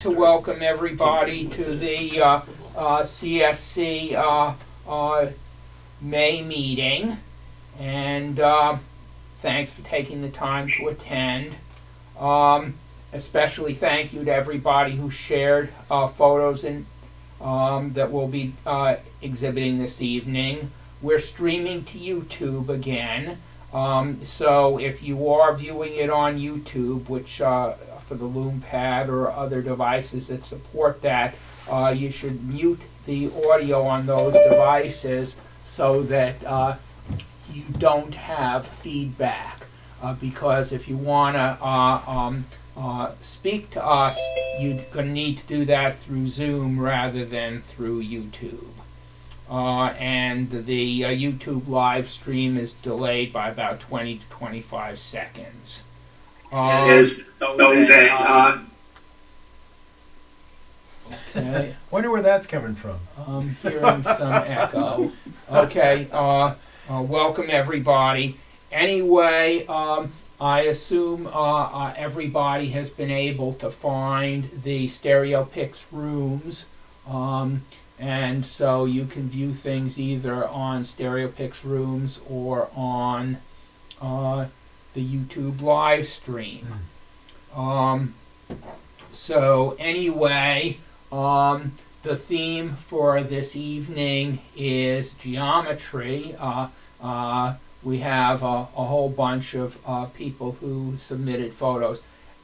To welcome everybody to the CSC May meeting, and thanks for taking the time to attend. Especially thank you to everybody who shared photos that we'll be exhibiting this evening. We're streaming to YouTube again, so if you are viewing it on YouTube, which for the Lume Pad or other devices that support that, you should mute the audio on those devices so that you don't have feedback. Because if you want to speak to us, you're going to need to do that through Zoom rather than through YouTube. And the YouTube live stream is delayed by about 20 to 25 seconds. Okay. Wonder where that's coming from. I'm hearing some echo. Okay, welcome everybody. Anyway, I assume everybody has been able to find the Stereoscopic rooms, and so you can view things either on Stereoscopic rooms or on the YouTube live stream. So anyway, the theme for this evening is geometry. We have a whole bunch of people who submitted photos.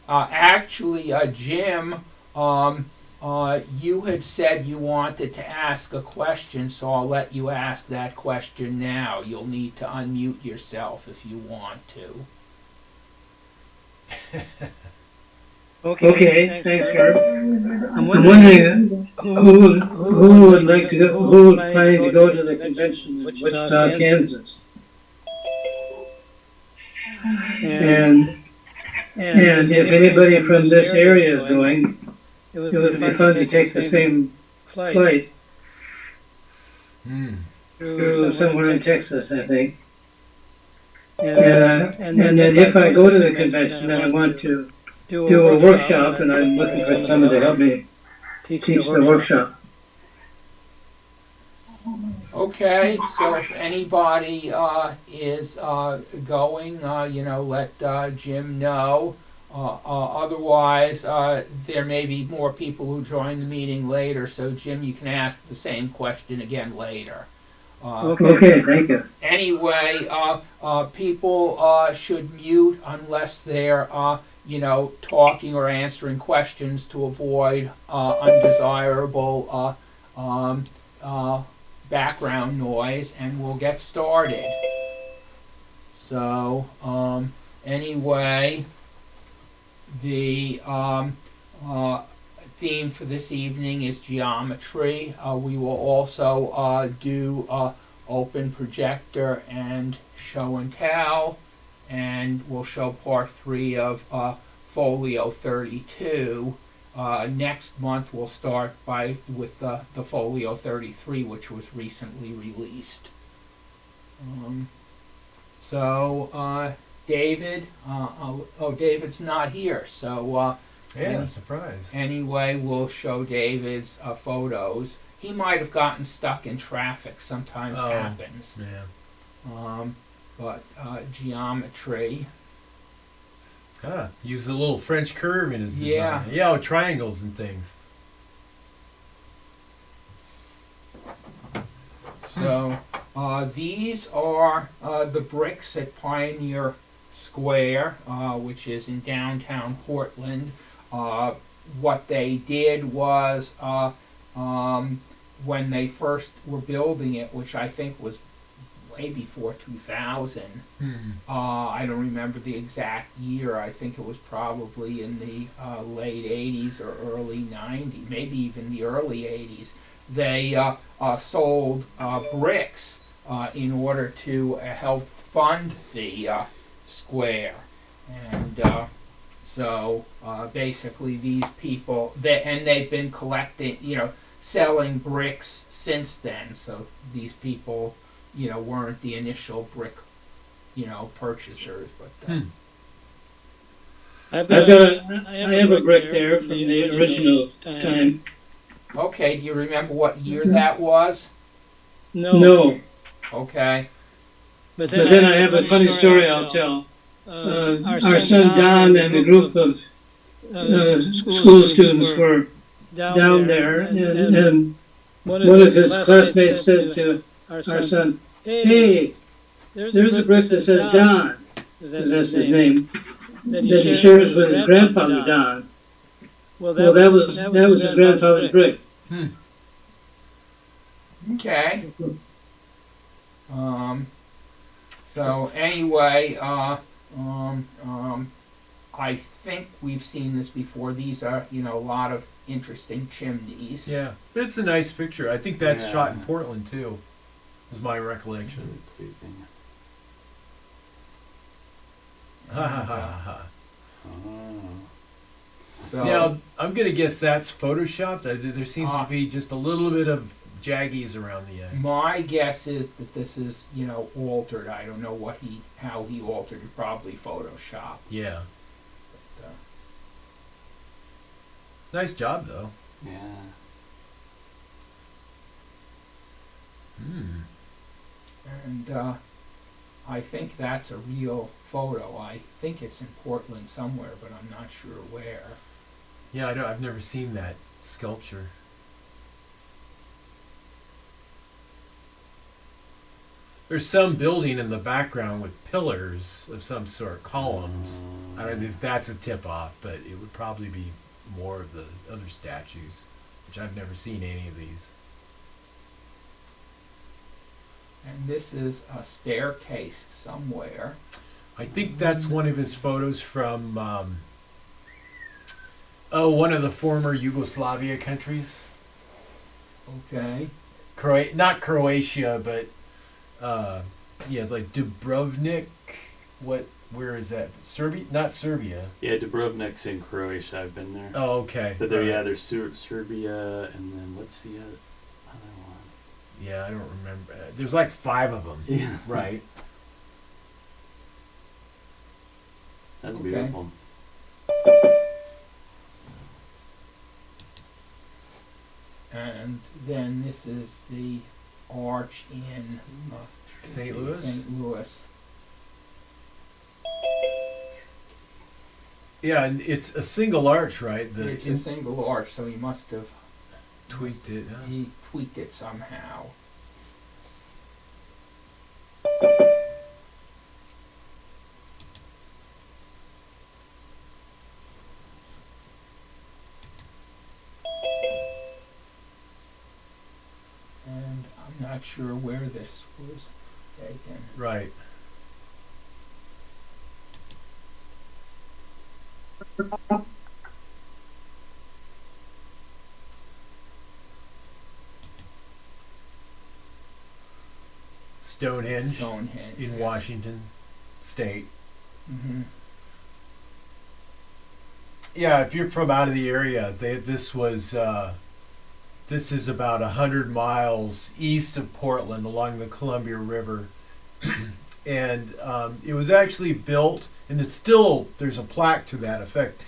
Actually, Jim, you had said you wanted to ask a question, so I'll let you ask that question now. You'll need to unmute yourself if you want to. Okay, thanks, Herb. I'm wondering who would like to go, who would planning to go to the convention in Wichita, Kansas? And if anybody from this area is going, it would be fun to take the same flight to somewhere in Texas, I think. And then if I go to the convention and I want to do a workshop, and I'm looking for someone to help me teach the workshop. Okay, so if anybody is going, let Jim know. Otherwise, there may be more people who join the meeting later, so Jim, you can ask the same question again later. Okay, thank you. Anyway, people should mute unless they're talking or answering questions to avoid undesirable background noise, and we'll get started. So, anyway, the theme for this evening is geometry. We will also do open projector and show and tell, and we'll show part 3 of Folio 32. Next month we'll start with the Folio 33, which was recently released. David, David's not here, so surprise. Anyway, we'll show David's photos. He might have gotten stuck in traffic. Sometimes happens. Yeah. But geometry. Use a little French curve in his design. Yeah, triangles and things. So these are the bricks at Pioneer Square, which is in downtown Portland. What they did was when they first were building it, which I think was way before 2000. I don't remember the exact year. I think it was probably in the late 80s or early 90s, maybe even the early 80s. They sold bricks in order to help fund the square. And so basically these people, they've been collecting, selling bricks since then. So these people weren't the initial brick, purchasers, but I have a brick there from the original time. Okay, do you remember what year that was? No. Okay. But then I have a funny story I'll tell. Our son Don and a group of school students were down there, and one of his classmates said to our son, "Hey, there's a brick that says Don, because that's his name, that he shares with his grandfather Don." Well, that was his grandfather's brick. Okay. So anyway, I think we've seen this before. These are, a lot of interesting chimneys. Yeah, it's a nice picture. I think that's shot in Portland too, is my recollection. Really pleasing. Ha ha ha ha. Oh. So Now, I'm going to guess that's photoshopped. There seems to be just a little bit of jaggies around the edge. my guess is that this is, altered. I don't know how he altered it. Probably Photoshop. Yeah. But, Nice job, though. Yeah. and I think that's a real photo. I think it's in Portland somewhere, but I'm not sure where. Yeah, I've never seen that sculpture. There's some building in the background with pillars of some sort, columns. I don't know if that's a tip-off, but it would probably be more of the other statues, which I've never seen any of these. And this is a staircase somewhere. I think that's one of his photos from, one of the former Yugoslavia countries. Okay. Not Croatia, but, it's like Dubrovnik. Where is that? Serbia? Not Serbia. Yeah, Dubrovnik's in Croatia. I've been there. Oh, okay. But there's Serbia, and then what's the other one? Yeah, I don't remember. There's like 5 of them. Yeah. Right. That's Okay. beautiful. And then this is the arch in St. Louis? St. Louis. Yeah, and it's a single arch, right? It's a single arch, so he must have tweaked it. Huh? he tweaked it somehow. And I'm not sure where this was taken. Right. Stonehenge Stonehenge. in yes. Washington State. Mm-hmm. Yeah, if you're from out of the area, this is about 100 miles east of Portland along the Columbia River. And it was actually built, and there's a plaque to that effect.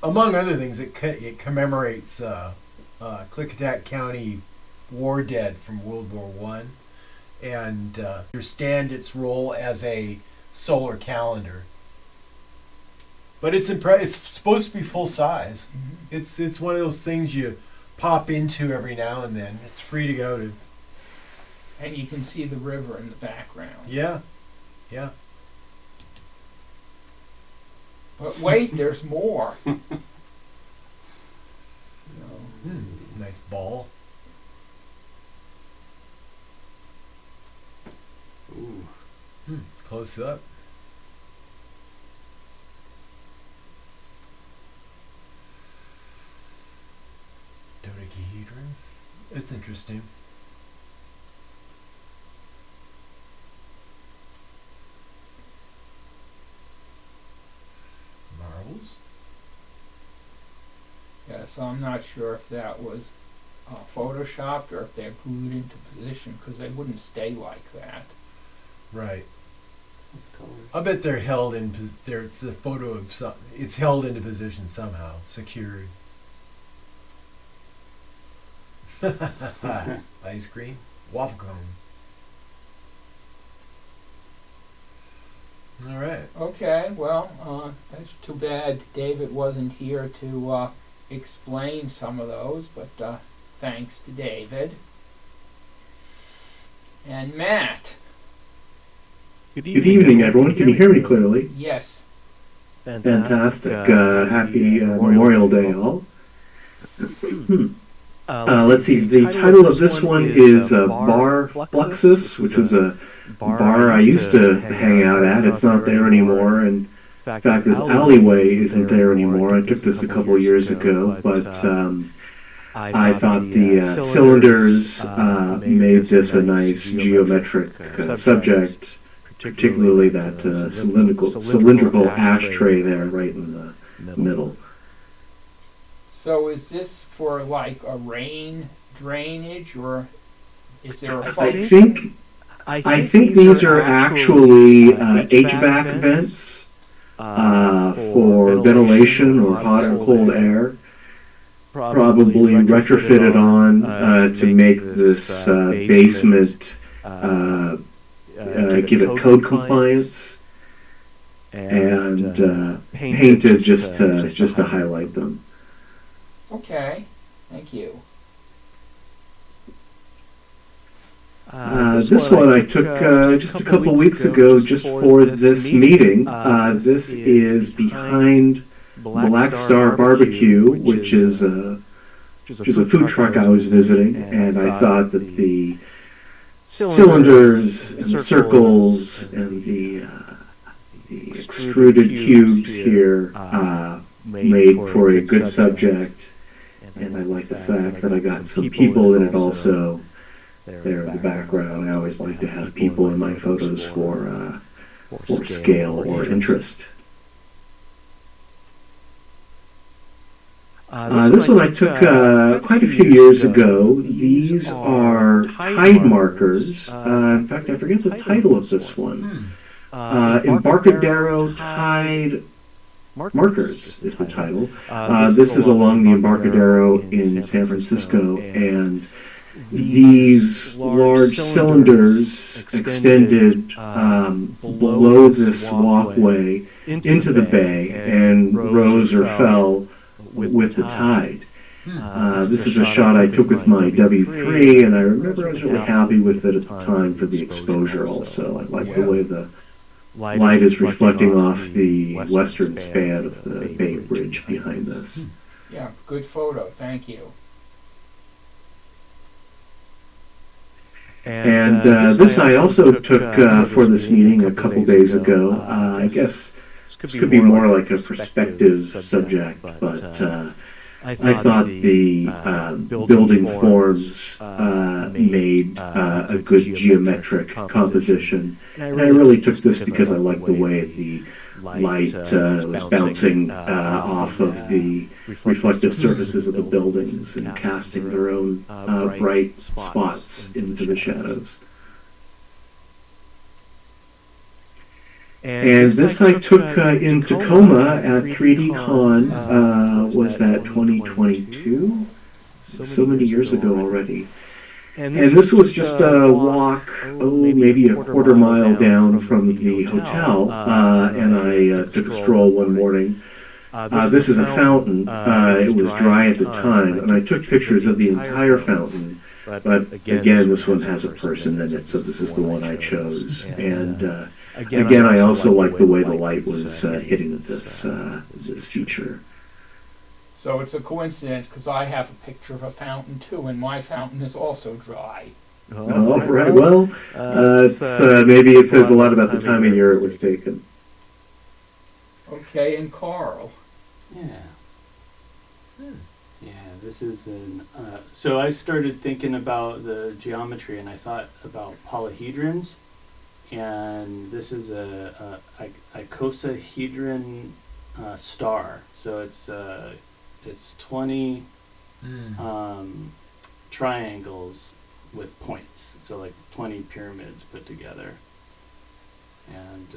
Among other things, it commemorates Klickitat County war dead from World War One, and understand its role as a solar calendar. But it's supposed to be full size. Mm-hmm. It's one of those things you pop into every now and then. It's free to go to. And you can see the river in the background. Yeah. But wait, there's more. Nice ball. Ooh. Close up. Dodecahedron. It's interesting. Marbles. Yeah, so I'm not sure if that was photoshopped or if they're glued into position, because they wouldn't stay like that. Right. colors. I bet they're held in. It's a photo of some. It's held into position somehow, secured. Ice cream, waffle cone. All right. Okay, well, that's too bad David wasn't here to explain some of those, but thanks to David. And Matt. Good evening, everyone. Can you hear me clearly? Yes. Fantastic. Happy Memorial Day, all. Let's see. The title of this one is Bar Fluxus, which was a bar I used to hang out at. It's not there anymore. And in fact, this alleyway isn't there anymore. I took this a couple years ago, but I thought the cylinders made this a nice geometric subject, particularly that cylindrical ashtray there right in the middle. So is this for like a rain drainage, or is there a I function? think these are actually HVAC vents for ventilation or hot or cold air. Probably retrofitted on to make this basement give it code compliance, and painted just to highlight them. Okay, thank you. This one I took just a couple weeks ago just for this meeting. This is behind Black Star Barbecue, which is a food truck I was visiting, and I thought that the cylinders and the circles and the extruded cubes here made for a good subject, and I like the fact that I got some people in it also there in the background. I always like to have people in my photos for scale or interest. This one I took quite a few years ago. These are tide markers. In fact, I forget the title of this one. Embarcadero Tide Markers is the title. This is along the Embarcadero in San Francisco, and these large cylinders extended below this walkway into the bay and rose or fell with the tide. This is a shot I took with my W3, and I remember I was really happy with it at the time for the exposure also. I like the way the light is reflecting off the western span of the Bay Bridge behind this. Yeah, good photo, thank you. And this I also took for this meeting a couple days ago. I guess this could be more like a perspective subject, but I thought the building forms made a good geometric composition. And I really took this because I liked the way the light was bouncing off of the reflective surfaces of the buildings and casting their own bright spots into the shadows. And this I took in Tacoma at 3D Con, was that 2022? So many years ago already. And this was just a walk, maybe a quarter mile down from the hotel, and I took a stroll one morning. This is a fountain. It was dry at the time, and I took pictures of the entire fountain. But again, this one has a person in it, so this is the one I chose. And again, I also like the way the light was hitting this feature. So it's a coincidence because I have a picture of a fountain too, and my fountain is also dry. Oh, right. Well, maybe it says a lot about the time of year it was taken. Okay, and Carl. Yeah. Yeah, this is so I started thinking about the geometry, and I thought about polyhedrons, and this is a icosahedron star. So it's 20 triangles with points, so like 20 pyramids put together. And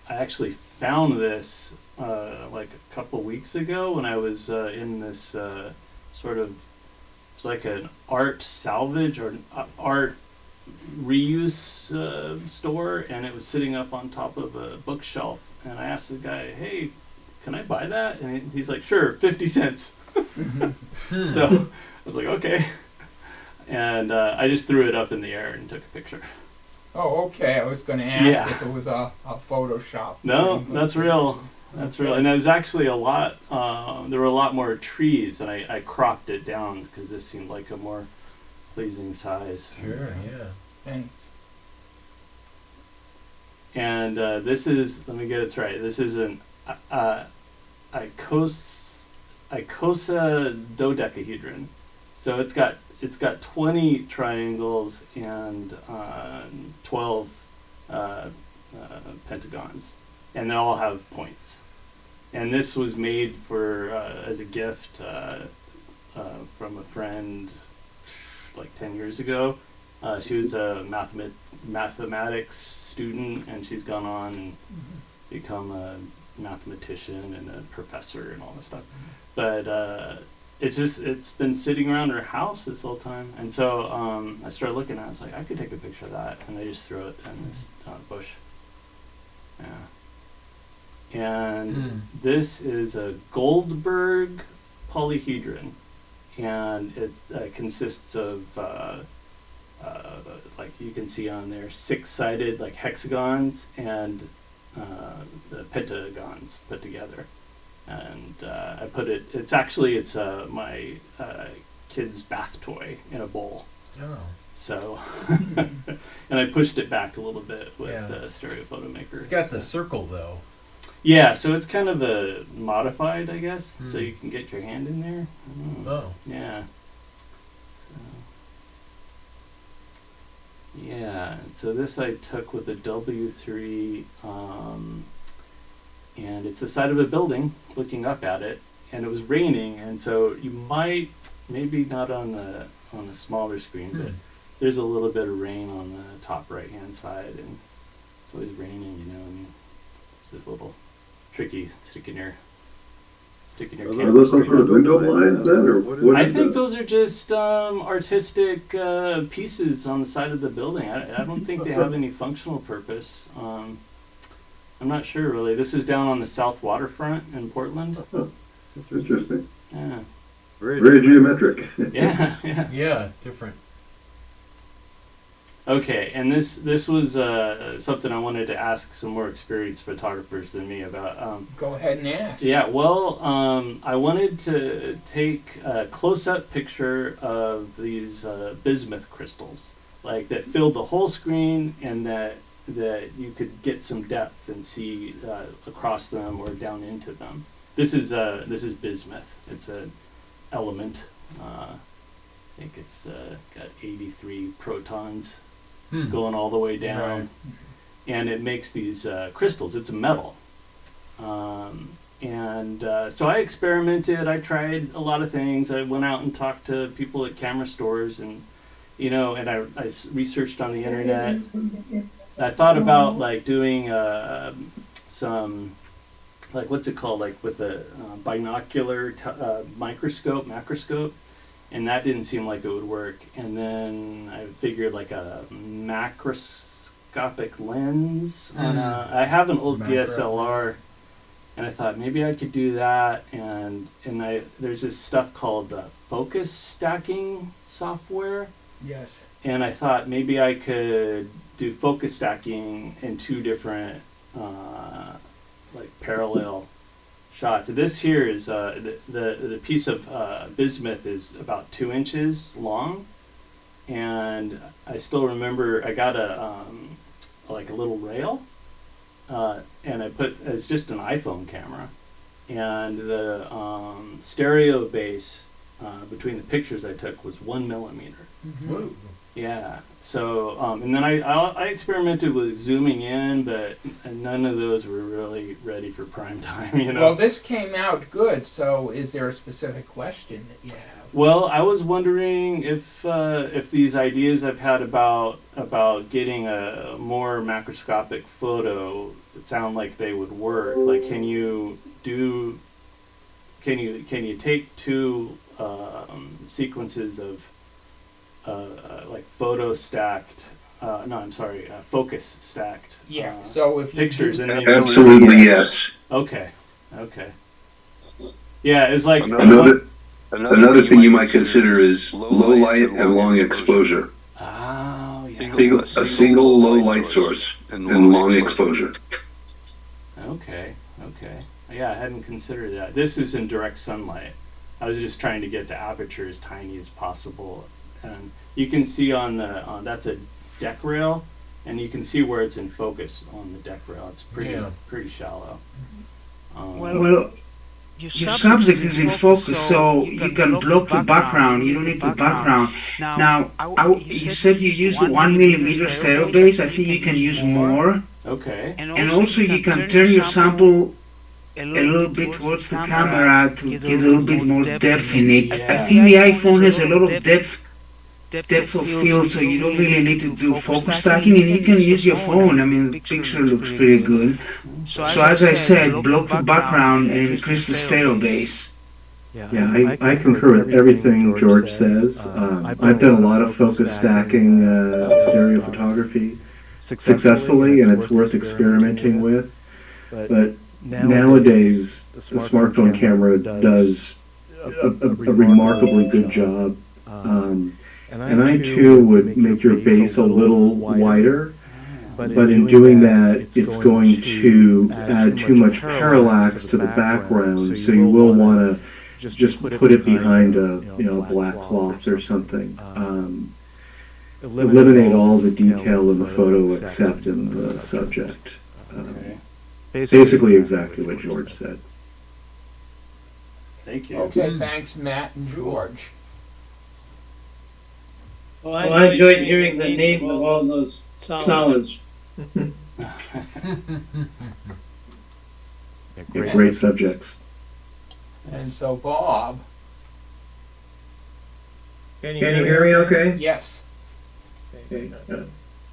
I actually found this like a couple weeks ago when I was in this sort of, it's like an art salvage or art reuse store, and it was sitting up on top of a bookshelf. And I asked the guy, "Hey, can I buy that?" And he's like, "Sure, 50 cents." So I was like, "Okay." And I just threw it up in the air and took a picture. Oh, okay. I was going to ask Yeah. if it was a Photoshop. No, thing, that's but- real. That's real. And there was actually a lot, there were a lot more trees, and I cropped it down because this seemed like a more pleasing size. Sure, yeah. Thanks. And this is, let me get it right, this is an Icosa dodecahedron. So it's got 20 triangles and 12 pentagons, and they all have points. And this was made for as a gift from a friend like 10 years ago. She was a mathematics student, and she's gone on and become a mathematician and a professor and all this stuff. But it's been sitting around her house this whole time. And so I started looking at it. I was like, I could take a picture of that. And I just threw it in this bush. Yeah. And this is a Goldberg polyhedron. And it consists of, like you can see on there, 6-sided like hexagons and the pentagons put together. And I put it, it's my kid's bath toy in a bowl. Oh. So, and I pushed it back a little bit with Yeah. the Stereo Photo Maker. It's got the circle though. Yeah, so it's kind of a modified, I guess, so you can get your hand in there. Oh. Yeah. So, yeah, so this I took with a W3, and it's the side of a building, looking up at it, and it was raining, and so you might, maybe not on the smaller screen, but there's a little bit of rain on the top right-hand side, and it's always raining, you know. I mean, it's a little tricky sticking your Are camera. those some sort of window blinds then, or what I is think that? those are just artistic pieces on the side of the building. I don't think they have any functional purpose. I'm not sure really. This is down on the south waterfront in Portland. Interesting. Yeah, Very geometric. yeah, yeah. Yeah, different. Okay, and this was something I wanted to ask some more experienced photographers than me about. Go ahead and ask. Yeah, well, I wanted to take a close-up picture of these bismuth crystals, like that filled the whole screen, and that you could get some depth and see across them or down into them. This is bismuth. It's an element. I think it's got 83 protons going all the way down, Right. and it makes these crystals. It's a metal. So I experimented. I tried a lot of things. I went out and talked to people at camera stores, and I researched on the internet. I thought about like doing some, like what's it called, like with a binocular macroscope, and that didn't seem like it would work. And then I figured like a macroscopic lens. I have an old Macro. DSLR. And I thought maybe I could do that, and there's this stuff called focus stacking software, Yes. and I thought maybe I could do focus stacking in two different like parallel shots. So this here is the piece of bismuth is about 2 inches long, and I still remember I got like a little rail. And it's just an iPhone camera, and the stereo base between the pictures I took was 1 millimeter. Whoa. Yeah. So and then I experimented with zooming in, but none of those were really ready for prime time. Well, this came out good. So, is there a specific question that you have? Well, I was wondering if these ideas I've had about getting a more macroscopic photo sound like they would work. Like, can you take two sequences of like photo stacked? No, I'm sorry, focus stacked. Yeah. So if you pictures do, and then Absolutely, yes. Okay. Okay. Yeah, it's like Another thing you might consider is low light and long exposure. Oh, yeah. A single low light source and long exposure. Okay. Okay. Yeah, I hadn't considered that. This is in direct sunlight. I was just trying to get the aperture as tiny as possible, and you can see on the that's a deck rail, and you can see where it's in focus on the deck rail. It's pretty shallow. Well, your subject is in focus, so you can block the background. You don't need the background. Now, you said you use the 1 millimeter stereo base. I think you can use more. Okay. And also you can turn your sample a little bit towards the camera to get a little bit more depth in it. I think the iPhone has a lot of depth of field, so you don't really need to do focus stacking, and you can use your phone. I mean, the picture looks pretty good. So as I said, block the background and increase the stereo base. Yeah, I concur with everything George says. I've done a lot of focus stacking stereo photography successfully, and it's worth experimenting with. But nowadays, the smartphone camera does a remarkably good job. And I too would make your base a little wider, but in doing that, it's going to add too much parallax to the background, so you will want to just put it behind a black cloth or something. Eliminate all the detail in the photo except in the subject. Basically exactly what George said. Thank you. okay, thanks, Matt and George. Well, I enjoyed hearing the names of all those solids. Great subjects. And so, Bob. Can you hear me okay? Yes. Okay.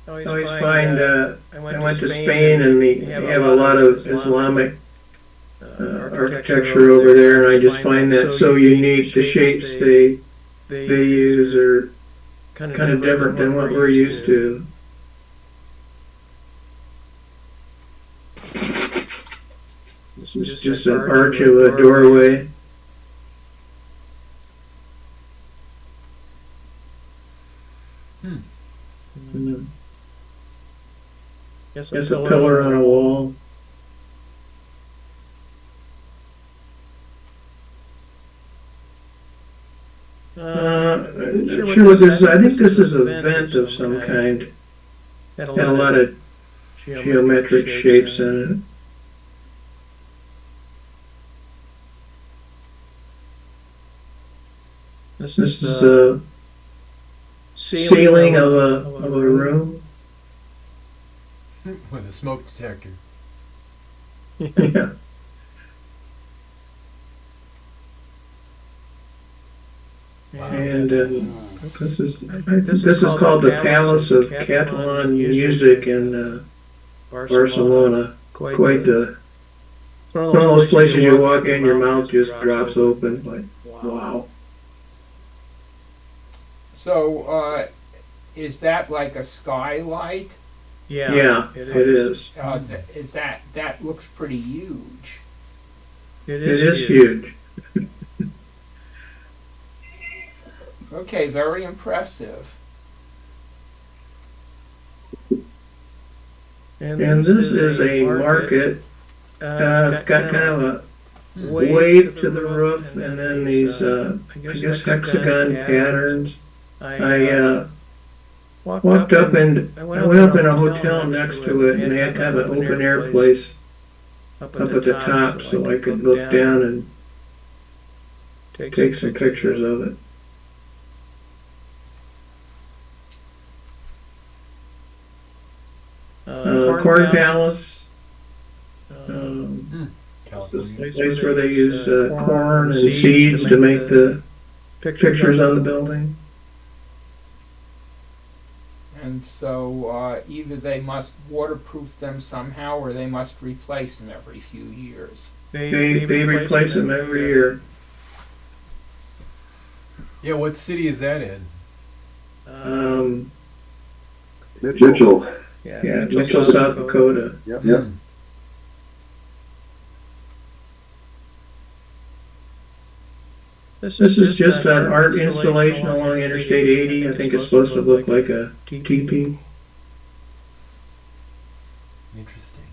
I always find, I went to Spain and they have a lot of Islamic architecture over there, and I just find that so unique. The shapes they use are kind of different than what we're used to. This is just an arch of a doorway. Yes, a pillar on a wall. Not sure what this is. I think this is a vent of some kind. Had a lot of geometric shapes in it. This is a ceiling of a room. With a smoke detector. Yeah. And this is called the Palace of Catalan Music in Barcelona. Quite the one of those places you walk in, your mouth just drops open. Like, wow. So, is that like a skylight? Yeah, it is. Is that looks pretty huge. It is huge. Okay, very impressive. And this is a market. It's got kind of a wave to the roof, and then these, I guess, hexagon patterns. I walked up and I went up in a hotel next to it, and they had kind of an open air place up at the top, so I could look down and take some pictures of it. Corn Palace. This place where they use corn and seeds to make the pictures on the building. And so either they must waterproof them somehow or they must replace them every few years. They replace them every year. Yeah, what city is that in? Mitchell. Yeah, Mitchell, South Dakota. Yep. This is just an art installation along Interstate 80. I think it's supposed to look like a teepee. Interesting.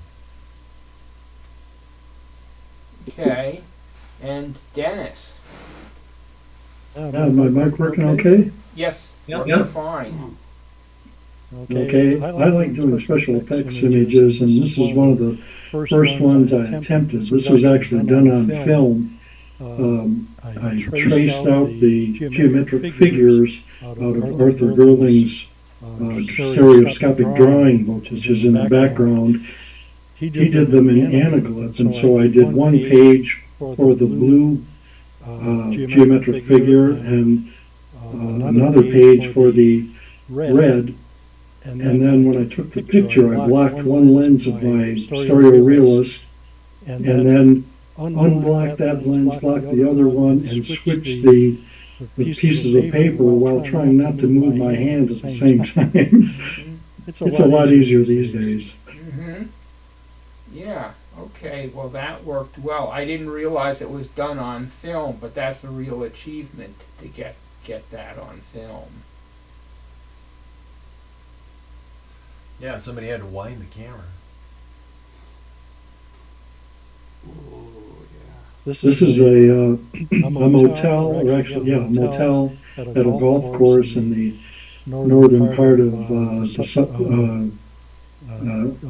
Okay. And Dennis. Now, is my mic working okay? Yes, Yep. you're fine. Okay, I like doing special effects images, and this is one of the first ones I attempted. This was actually done on film. I traced out the geometric figures out of Arthur Gerling's stereoscopic drawing book, which is in the background. He did them in anaglyph, and so I did one page for the blue geometric figure and another page for the red. And then when I took the picture, I blocked one lens of my stereo realist and then unblocked that lens, blocked the other one, and switched the pieces of paper while trying not to move my hand at the same time. It's a lot easier these days. Mm-hmm. Yeah, okay, well that worked well. I didn't realize it was done on film, but that's a real achievement to get that on film. Yeah, somebody had to wind the camera. This is a motel, or actually, yeah, a motel at a golf course in the northern part of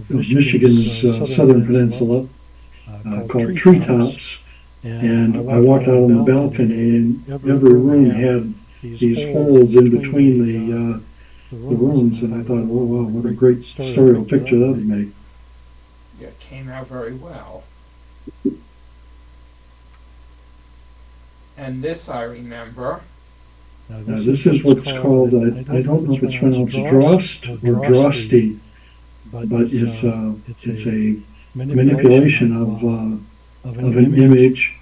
Michigan's southern peninsula, called Treetops. And I walked out on the balcony, and every room had these holes in between the rooms, and I thought, oh wow, what a great stereo picture that would make. Yeah, it came out very well. And this I remember. Now this is what's called, I don't know if it's pronounced Drost or Drosty, but it's a manipulation of an image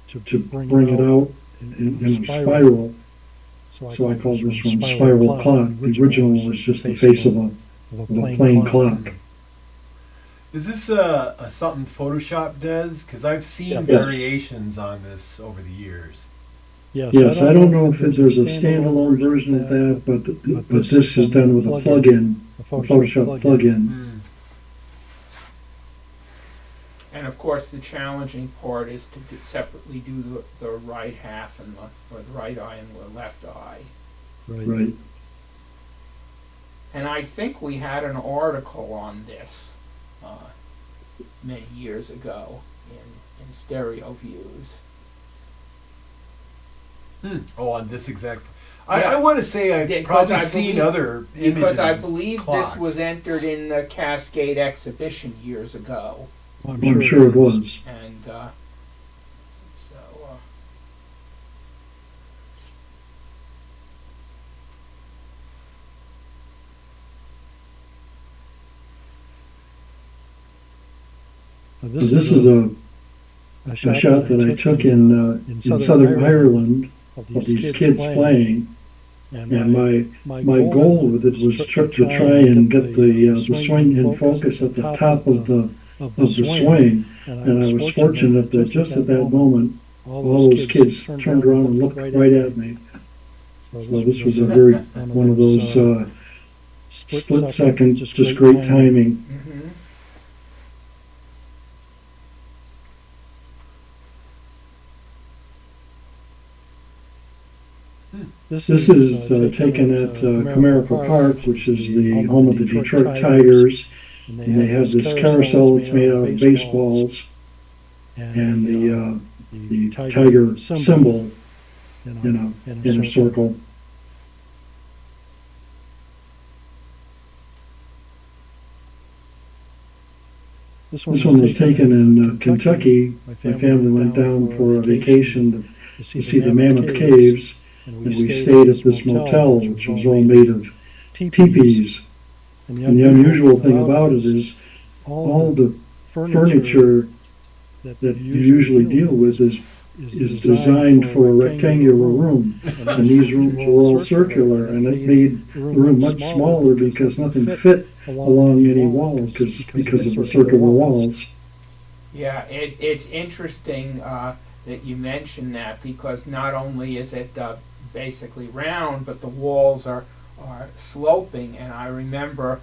to bring it out in a spiral. So I call this one Spiral Clock. The original was just the face of a plain clock. Is this something Photoshop does? Because I've seen variations on this over the years. Yes, I don't know if there's a standalone version of that, but this is done with a plugin, a Photoshop plugin. And of course the challenging part is to separately do the right half and or the right eye and the left eye. Right. And I think we had an article on this many years ago in Stereo Views. Oh, on this exact. I want to say I've probably seen other images. Because I believe clocks. this was entered in the Cascade exhibition years ago. I'm sure it was. And This is a shot that I took in southern Ireland of these kids playing, and my goal with it was to try and get the swing in focus at the top of the swing, and I was fortunate that just at that moment all those kids turned around and looked right at me. So this was one of those split second, just great timing. This is taken at Comerica Park, which is the home of the Detroit Tigers, and they have this carousel that's made out of baseballs, and the tiger symbol, in a circle. This one was taken in Kentucky. My family went down for a vacation to see the Mammoth Caves, and we stayed at this motel, which was all made of teepees. And the unusual thing about it is all the furniture that you usually deal with is designed for a rectangular room. And these rooms were all circular, and it made the room much smaller because nothing fit along any wall because of the circular walls. Yeah, it's interesting that you mention that, because not only is it basically round, but the walls are sloping. And I remember,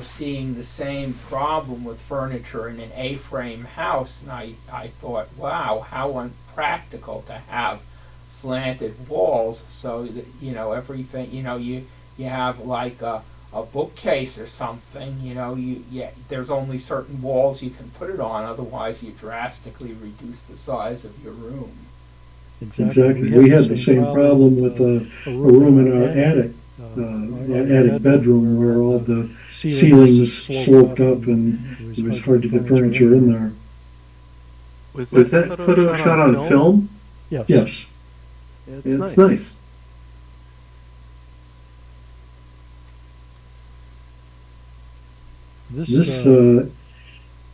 seeing the same problem with furniture in an A-frame house, and I thought, wow, how unpractical to have slanted walls, so that everything, you have like a bookcase or something, there's only certain walls you can put it on, otherwise you drastically reduce the size of your room. Exactly. We had the same problem with a room in our attic, attic bedroom, where all the ceilings sloped up and it was hard to get furniture in there. Was that photo shot on film? Yes. It's nice.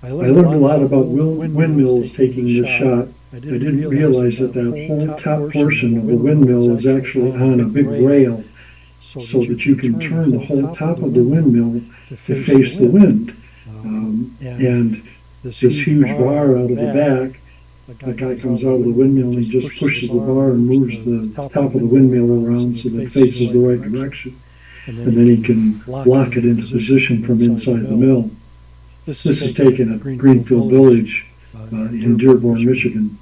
I learned a lot about windmills taking this shot. I didn't realize that whole top portion of the windmill is actually on a big rail, so that you can turn the whole top of the windmill to face the wind. And this huge bar out of the back, the guy comes out of the windmill and he just pushes the bar and moves the top of the windmill around so that it faces the right direction. And then he can lock it into position from inside the mill. This is taken at Greenfield Village in Dearborn, Michigan.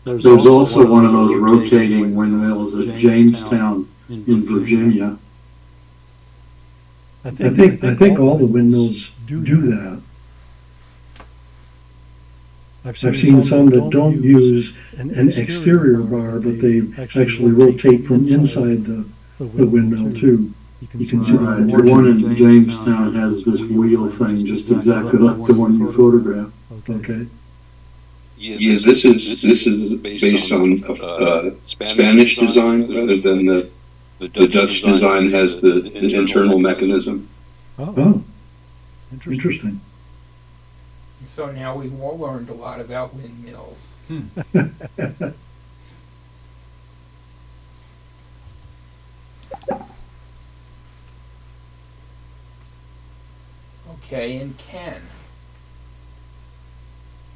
There's also one of those rotating windmills at Jamestown in Virginia. I think all the windmills do that. I've seen some that don't use an exterior bar, but they actually rotate from inside the windmill too. You can see Right. The one in Jamestown has this wheel thing just exactly like the one you photographed. Okay. Yeah, this is based on Spanish design rather than the Dutch design has the internal mechanism. Oh, interesting. So now we've all learned a lot about windmills. Okay, and Ken.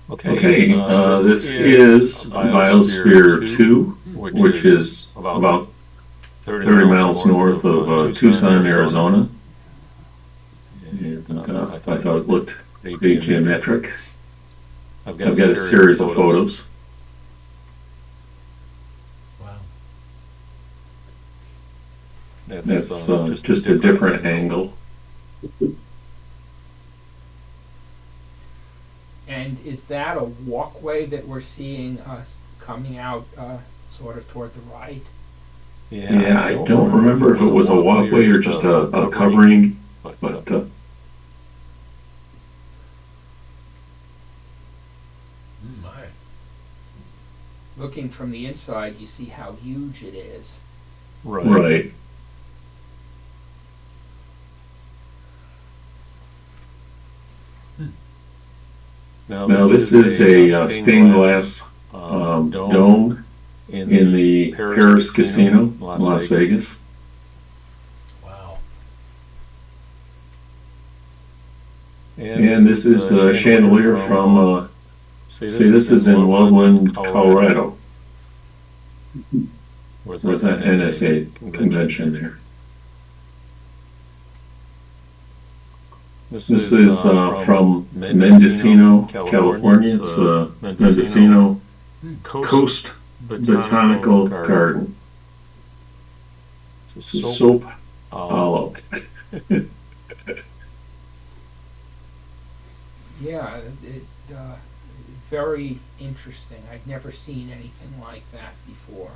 Okay, this is Biosphere 2, which is about 30 miles north of Tucson, Arizona. And, I thought it looked pretty geometric. I've got a series of photos. Wow. That's just a different angle. And is that a walkway that we're seeing coming out sort of toward the right? Yeah, I don't remember if it was a walkway or just a covering, but My. Looking from the inside, you see how huge it is. right. Now this is a stained glass dome in the Paris Casino, Las Vegas. Wow. And this is a chandelier from, this is in Loveland, Colorado. Was that NSA convention there? This is from Mendocino, California. It's Mendocino Coast Botanical Garden. It's a soap hollow. Yeah, very interesting. I'd never seen anything like that before.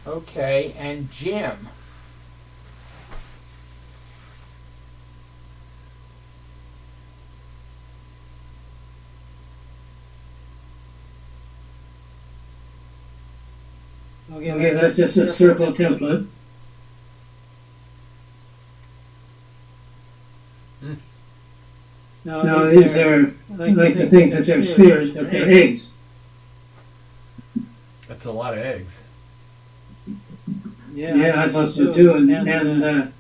Okay, and Jim. Okay, that's just a circle template. Now these are, I like to think that they're spheres, but they're eggs. That's a lot of eggs. Yeah, I thought so too. And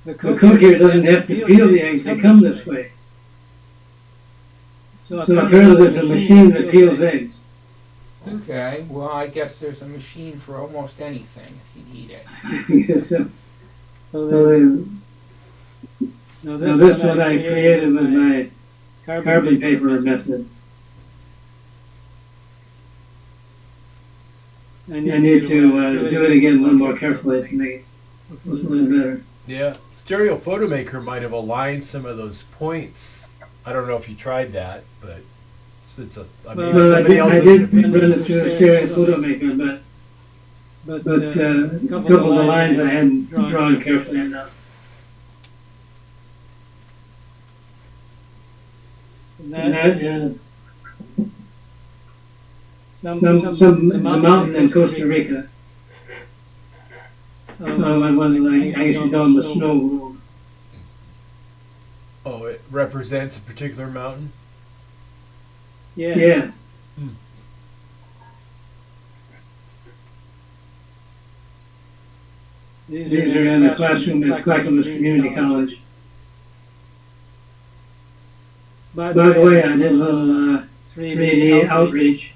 the cook here doesn't have to peel the eggs; they come this way. So apparently there's a machine that peels eggs. Okay, well, I guess there's a machine for almost anything if you need it. Now this one I created with my carbon paper method. I need to do it again a little more carefully to make it look a little better. Yeah, Stereo Photomaker might have aligned some of those points. I don't know if you tried that, but it's a. I mean, Well, somebody else I was did gonna run it through a Stereo Photomaker, but a couple of the lines I hadn't drawn carefully enough. And that is some mountain in Costa Rica. I actually call them a snow globe. Oh, it represents a particular mountain? Yes. These are in the classroom at Clackamas Community College. By the way, I did a little 3D outreach.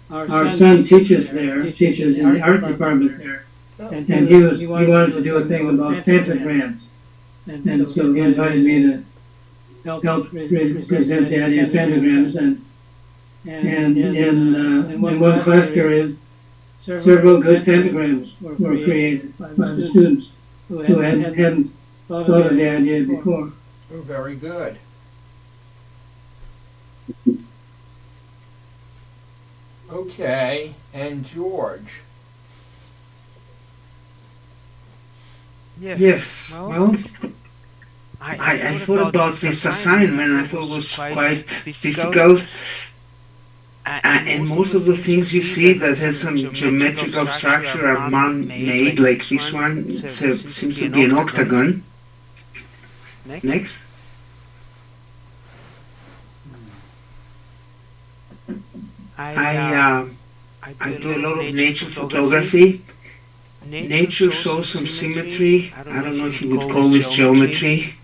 Our son teaches there, teaches in the art department there. And he wanted to do a thing about phantoms. And so he invited me to help present the idea of phantoms. And in one class period, several good phantoms were created by the students who hadn't thought of the idea before. Oh, very good. Okay, and George. Yes, well, I thought about this assignment. I thought it was quite difficult. And most of the things you see that has some geometrical structure are man-made, like this one. Seems to be an octagon. Next. I do a lot of nature photography. Nature shows some symmetry. I don't know if you would call this geometry.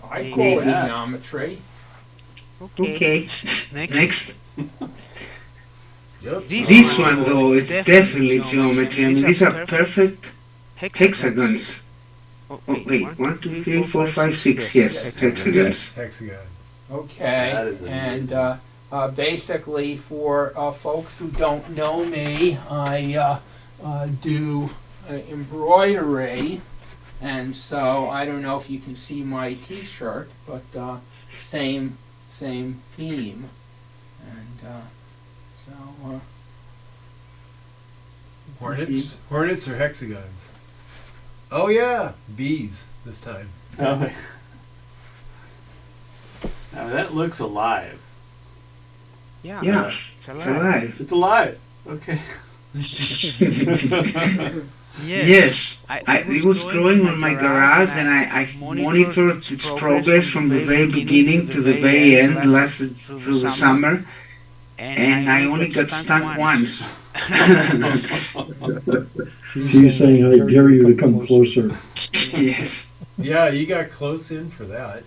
I call it geometry. Okay. Next. Yep. This one, though, it's definitely geometry. I mean, these are perfect hexagons. Oh, wait, 1, 2, 3, 4, 5, 6, yes, hexagons. Hexagons. Okay, and basically for folks who don't know me, I do embroidery, and so I don't know if you can see my t-shirt, but same theme, and so Hornets or hexagons? Oh yeah, bees this time. Oh. Now that looks alive. Yeah, it's alive. It's alive. Okay. Yes, it was growing on my garage, and I monitored its progress from the very beginning to the very end, lasted through the summer, and I only got stung once. She's saying, I dare you to come closer. Yes. Yeah, you got close in for that.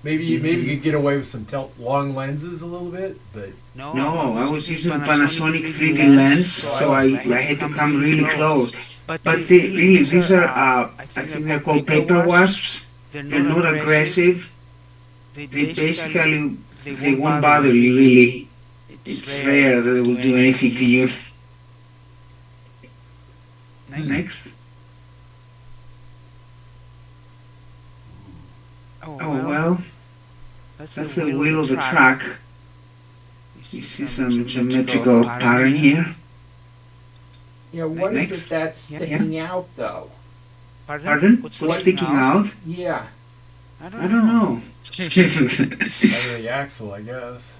Maybe you could get away with some long lenses a little bit, but No, I was using Panasonic 3D lens, so I had to come really close. But really, these are, I think they're called paper wasps. They're not aggressive. They basically, they won't bother you really. It's rare that they will do anything to you. Next. Oh well, that's the wheel of the truck. You see some geometrical pattern here. Yeah, what is it that's sticking out though? Pardon? What's sticking out? Yeah. I don't know. Either the axle, I guess.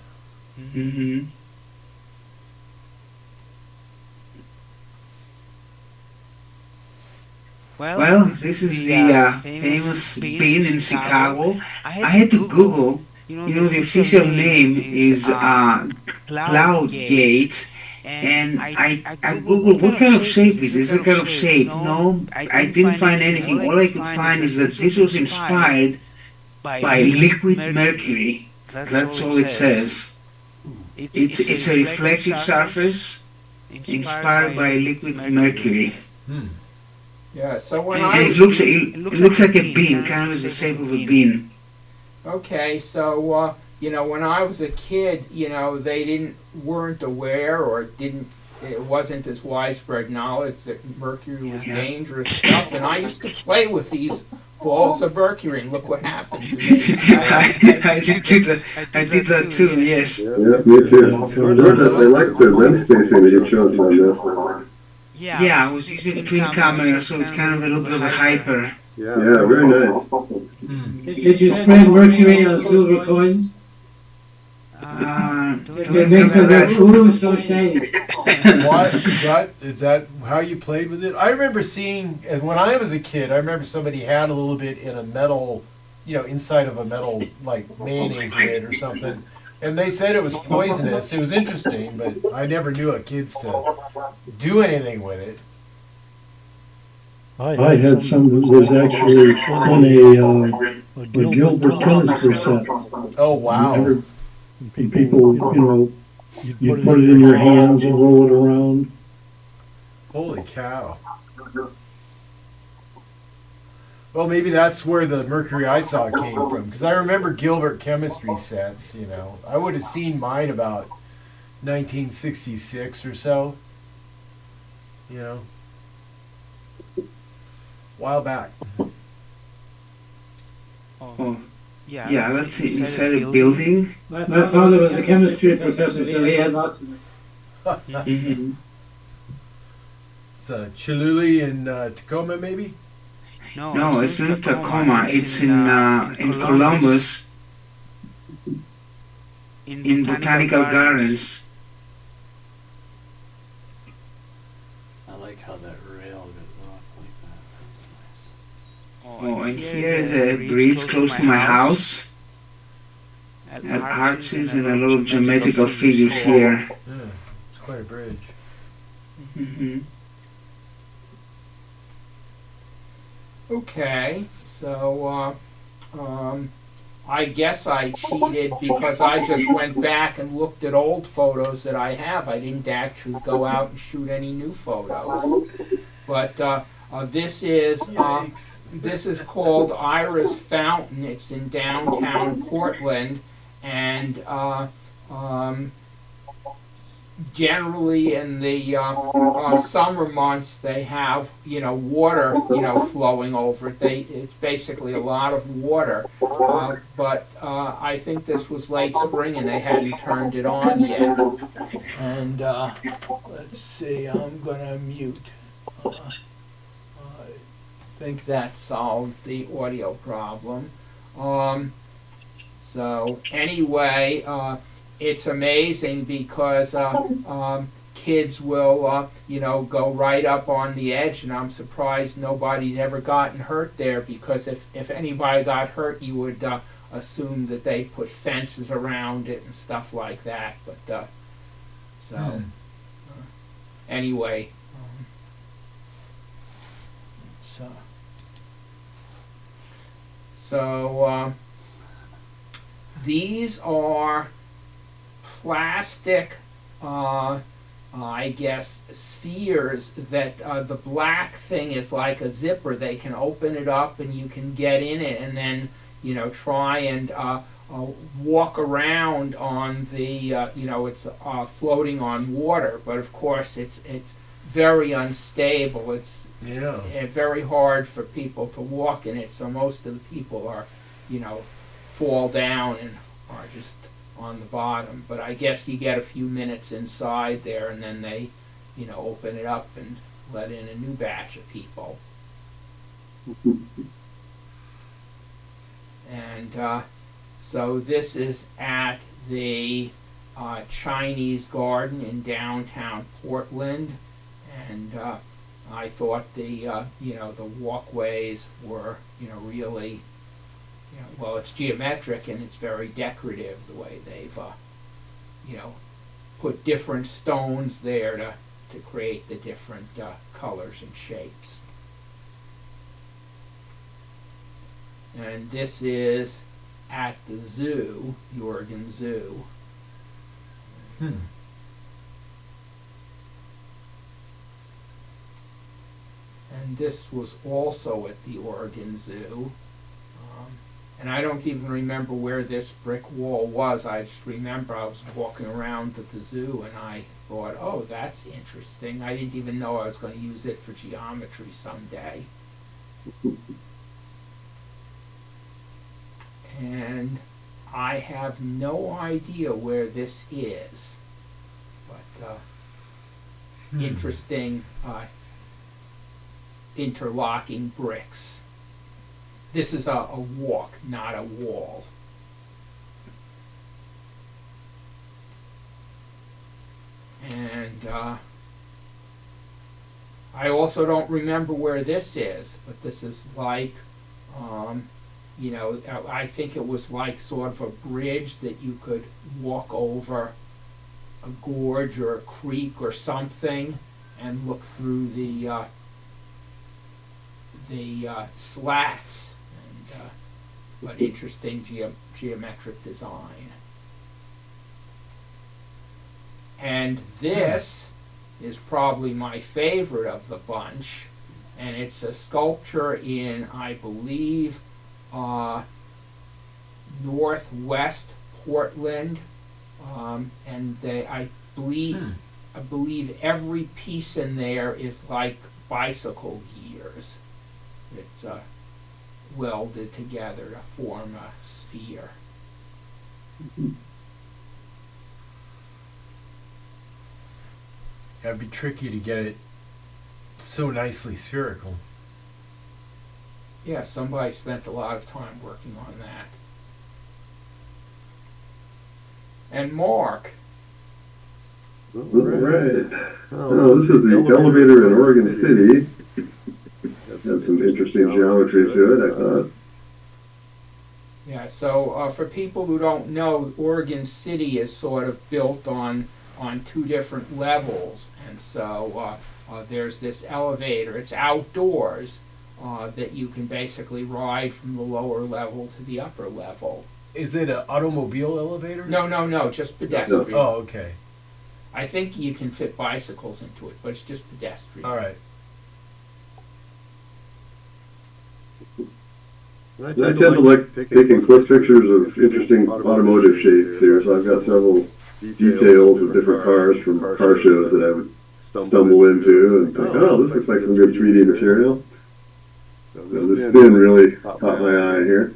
Well, this is the famous bean in Chicago. I had to Google. The official name is Cloud Gate, and I Googled what kind of shape is this? What kind of shape? No, I didn't find anything. All I could find is that this was inspired by liquid mercury. That's all it says. It's a reflective surface inspired by liquid mercury. Yeah, so when And I it looks like a bean, kind of the shape of a bean. Okay, so when I was a kid, they weren't aware or it wasn't as widespread knowledge that mercury was dangerous stuff, and I used to play with these balls of mercury, and look what happened to me. I did that too, yes. Yeah, me too. George, I like the lens spacing that you chose on this. Yeah, I was using a twin camera, so it's kind of a little bit of a hyper. Yeah, very nice. Did you spray mercury on silver coins? It makes them look so shiny. What? Is that how you played with it? I remember seeing, and when I was a kid, I remember somebody had a little bit in a metal, inside of a metal, like mayonnaise lid or something. And they said it was poisonous. It was interesting, but I never knew a kids to do anything with it. I had some that was actually in a Gilbert chemistry set. Oh, wow. People, you put it in your hands and roll it around. Holy cow. Well, maybe that's where the mercury I saw came from, because I remember Gilbert chemistry sets, I would have seen mine about 1966 or so, while back. Oh, yeah, that's inside a building. My father was a chemistry professor, so he had lots of it. Mm-hmm. It's Chihuly in Tacoma, maybe? No, it's not Tacoma. It's in Columbus, in Botanical Gardens. I like how that rail goes off like that. That's nice. Oh, and here is a bridge close to my house. At arches and a lot of geometrical figures here. Yeah, it's quite a bridge. Mm-hmm. Okay, so I guess I cheated because I just went back and looked at old photos that I have. I didn't actually go out and shoot any new photos. But this is called Iris Fountain. It's in downtown Portland, and generally in the summer months they have water flowing over it. It's basically a lot of water, but I think this was late spring and they hadn't turned it on yet. And let's see, I'm gonna mute. I think that solved the audio problem. So anyway, it's amazing because kids will, go right up on the edge, and I'm surprised nobody's ever gotten hurt there, because if anybody got hurt, you would assume that they put fences around it and stuff like that. But anyway, so these are plastic, I guess, spheres that the black thing is like a zipper. They can open it up and you can get in it and then, try and walk around on the, it's floating on water. But of course, it's very unstable. It's very hard for people to walk in it. So most of the people are, fall down and are just on the bottom. But I guess you get a few minutes inside there and then they, open it up and let in a new batch of people. And so this is at the Chinese Garden in downtown Portland. And I thought the the walkways were really well, it's geometric and it's very decorative the way they've put different stones there to create the different colors and shapes. And this is at the zoo, the Oregon Zoo. And this was also at the Oregon Zoo. And I don't even remember where this brick wall was. I just remember I was walking around at the zoo and I thought, oh, that's interesting. I didn't even know I was going to use it for geometry someday. And I have no idea where this is. But interesting interlocking bricks. This is a walk, not a wall. And I also don't remember where this is, but this is like, I think it was like sort of a bridge that you could walk over a gorge or a creek or something and look through the slats. But interesting geometric design. And this is probably my favorite of the bunch, and it's a sculpture in, I believe, northwest Portland, and I believe every piece in there is like bicycle gears. It's welded together to form a sphere. It'd be tricky to get it so nicely spherical. Yeah, somebody spent a lot of time working on that. And Mark. All right. Oh, this is the elevator in Oregon City. Has some interesting geometry to it, I thought. Yeah, so for people who don't know, Oregon City is sort of built on two different levels, and so there's this elevator. It's outdoors that you can basically ride from the lower level to the upper level. Is it an automobile elevator? No, just pedestrian. Oh, okay. I think you can fit bicycles into it, but it's just pedestrian. All right. I tend to like taking close pictures of interesting automotive shapes here, so I've got several details of different cars from car shows that I would stumble into and think, oh, this looks like some good 3D material. So this bin really caught my eye here.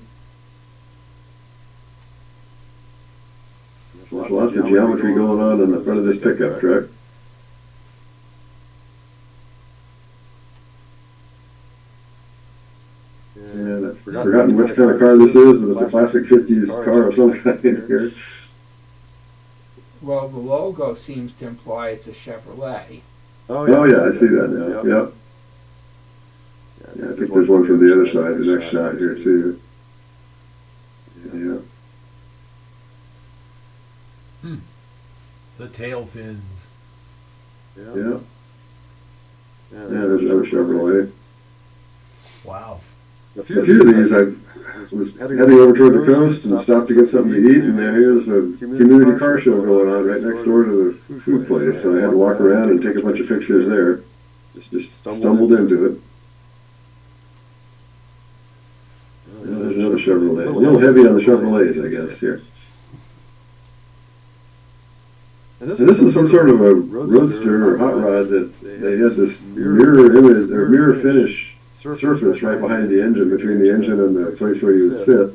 There's lots of geometry going on in the front of this pickup truck. And I've forgotten which kind of car this is, but it's a classic 50s car of some kind here. Well, the logo seems to imply it's a Chevrolet. Oh yeah, I see that now. Yep. Yeah, I think there's one from the other side, the next shot here too. Yeah. The tail fins. Yeah. Yeah, there's another Chevrolet. Wow. A few of these I was heading over toward the coast and stopped to get something to eat, and here's a community car show going on right next door to the food place, so I had to walk around and take a bunch of pictures there. Just stumbled into it. There's another Chevrolet. A little heavy on the Chevrolets, I guess, here. And this is some sort of a roadster or hot rod that they has this mirror image or mirror finish surface right behind the engine, between the engine and the place where you would sit.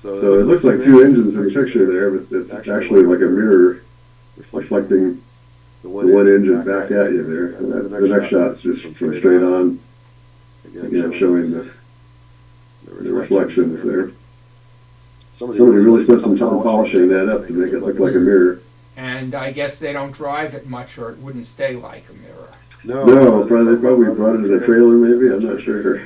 So it looks like two engines in the picture there, but it's actually like a mirror reflecting the one engine back at you there. And the next shot's just from straight on, again showing the reflections there. Somebody really spent some time polishing that up to make it look like a mirror. And I guess they don't drive it much or it wouldn't stay like a mirror. No, probably they probably brought it in a trailer, maybe. I'm not sure.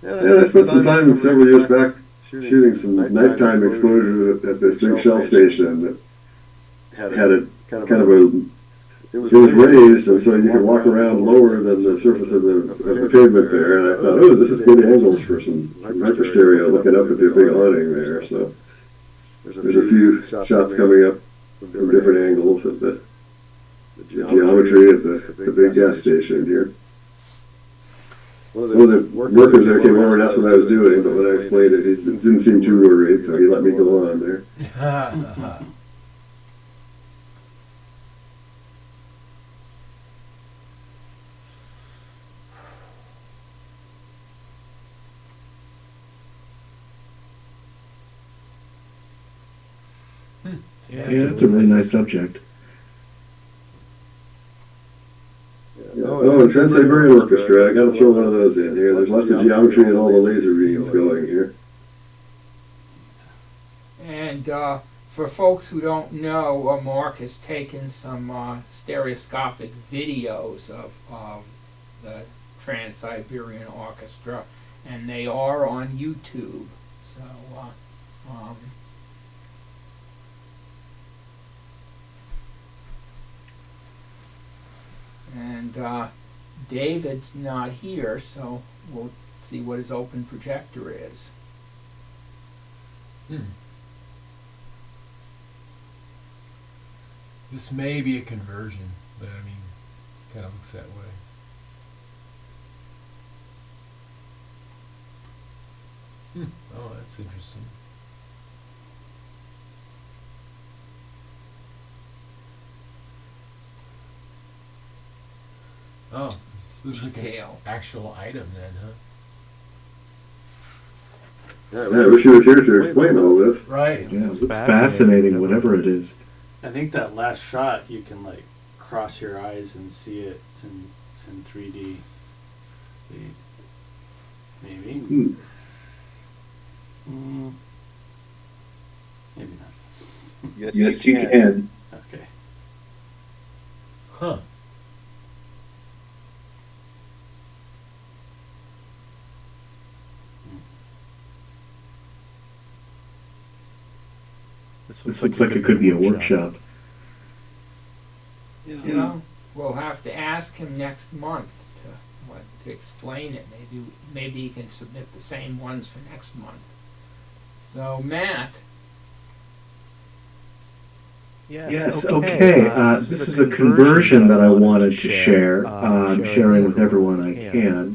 Yeah, I spent some time several years back shooting some nighttime exposure at this big shell station that had a kind of a. It was raised, and so you could walk around lower than the surface of the pavement there. And I thought, oh, this is good angles for some hyperstereo looking up at the big awning there. So there's a few shots coming up from different angles of the geometry at the big gas station here. One of the workers there came over and asked what I was doing, but when I explained it, he didn't seem too worried, so he let me go on there. Yeah, it's a really nice subject. Oh, and Trans-Siberian Orchestra, I gotta throw one of those in here. There's lots of geometry and all the laser beams going here. And for folks who don't know, Mark has taken some stereoscopic videos of the Trans-Siberian Orchestra, and they are on YouTube. So, and David's not here, so we'll see what his open projector is. This may be a conversion, but I mean, kind of looks that way. Oh, that's interesting. Oh, this looks like an actual item then, huh? Yeah, I wish he was here to explain all this. Right. Yeah, it's fascinating, whatever it is. I think that last shot, you can like cross your eyes and see it in 3D. Maybe. Maybe not. Yes, you can. Okay. Huh. This looks like it could be a workshop. You know, we'll have to ask him next month to explain it. Maybe he can submit the same ones for next month. So, Matt. Yes, okay. This is a conversion that I wanted to share. I'm sharing with everyone I can.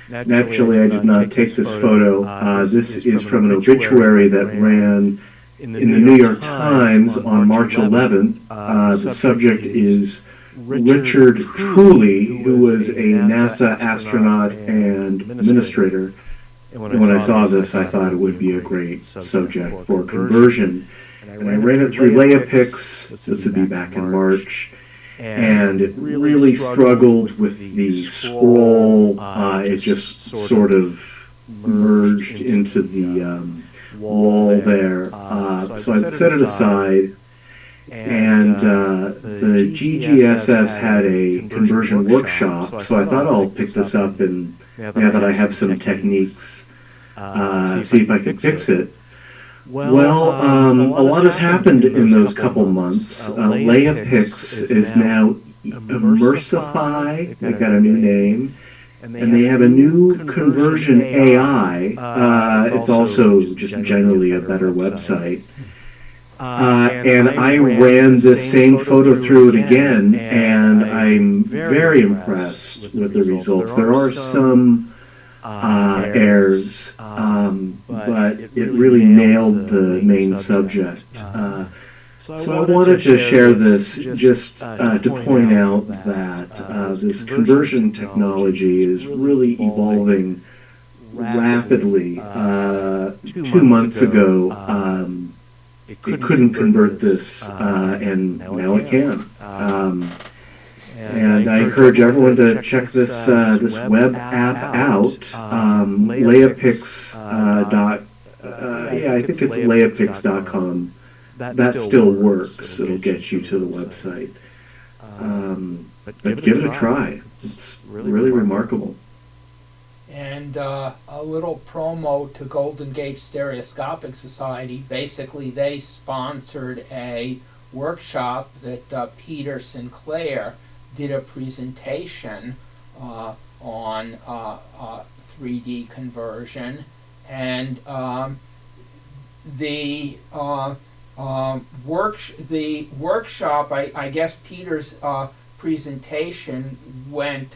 Naturally, I did not take this photo. This is from an obituary that ran in the New York Times on March 11th. The subject is Richard Truly, who was a NASA astronaut and administrator. And when I saw this, I thought it would be a great subject for conversion. And I ran it through LeiaPix. This would be back in March. And it really struggled with the scroll. It just sort of merged into the wall there. So I set it aside. And the GGSS had a conversion workshop, so I thought I'll pick this up, and now that I have some techniques, see if I can fix it. Well, a lot has happened in those couple months. LeiaPix is now Immersify. They got a new name. And they have a new conversion AI. It's also just generally a better website. And I ran this same photo through it again, and I'm very impressed with the results. There are some errors, but it really nailed the main subject. So I wanted to share this just to point out that this conversion technology is really evolving rapidly. 2 months ago, it couldn't convert this, and now it can. And I encourage everyone to check this web app out. LeiaPix. I think it's LeiaPix.com. that still works. It'll get you to the website. But give it a try. It's really remarkable. And a little promo to Golden Gate Stereoscopic Society. Basically, they sponsored a workshop that Peter Sinclair did a presentation on 3D conversion, and the workshop, I guess Peter's presentation went,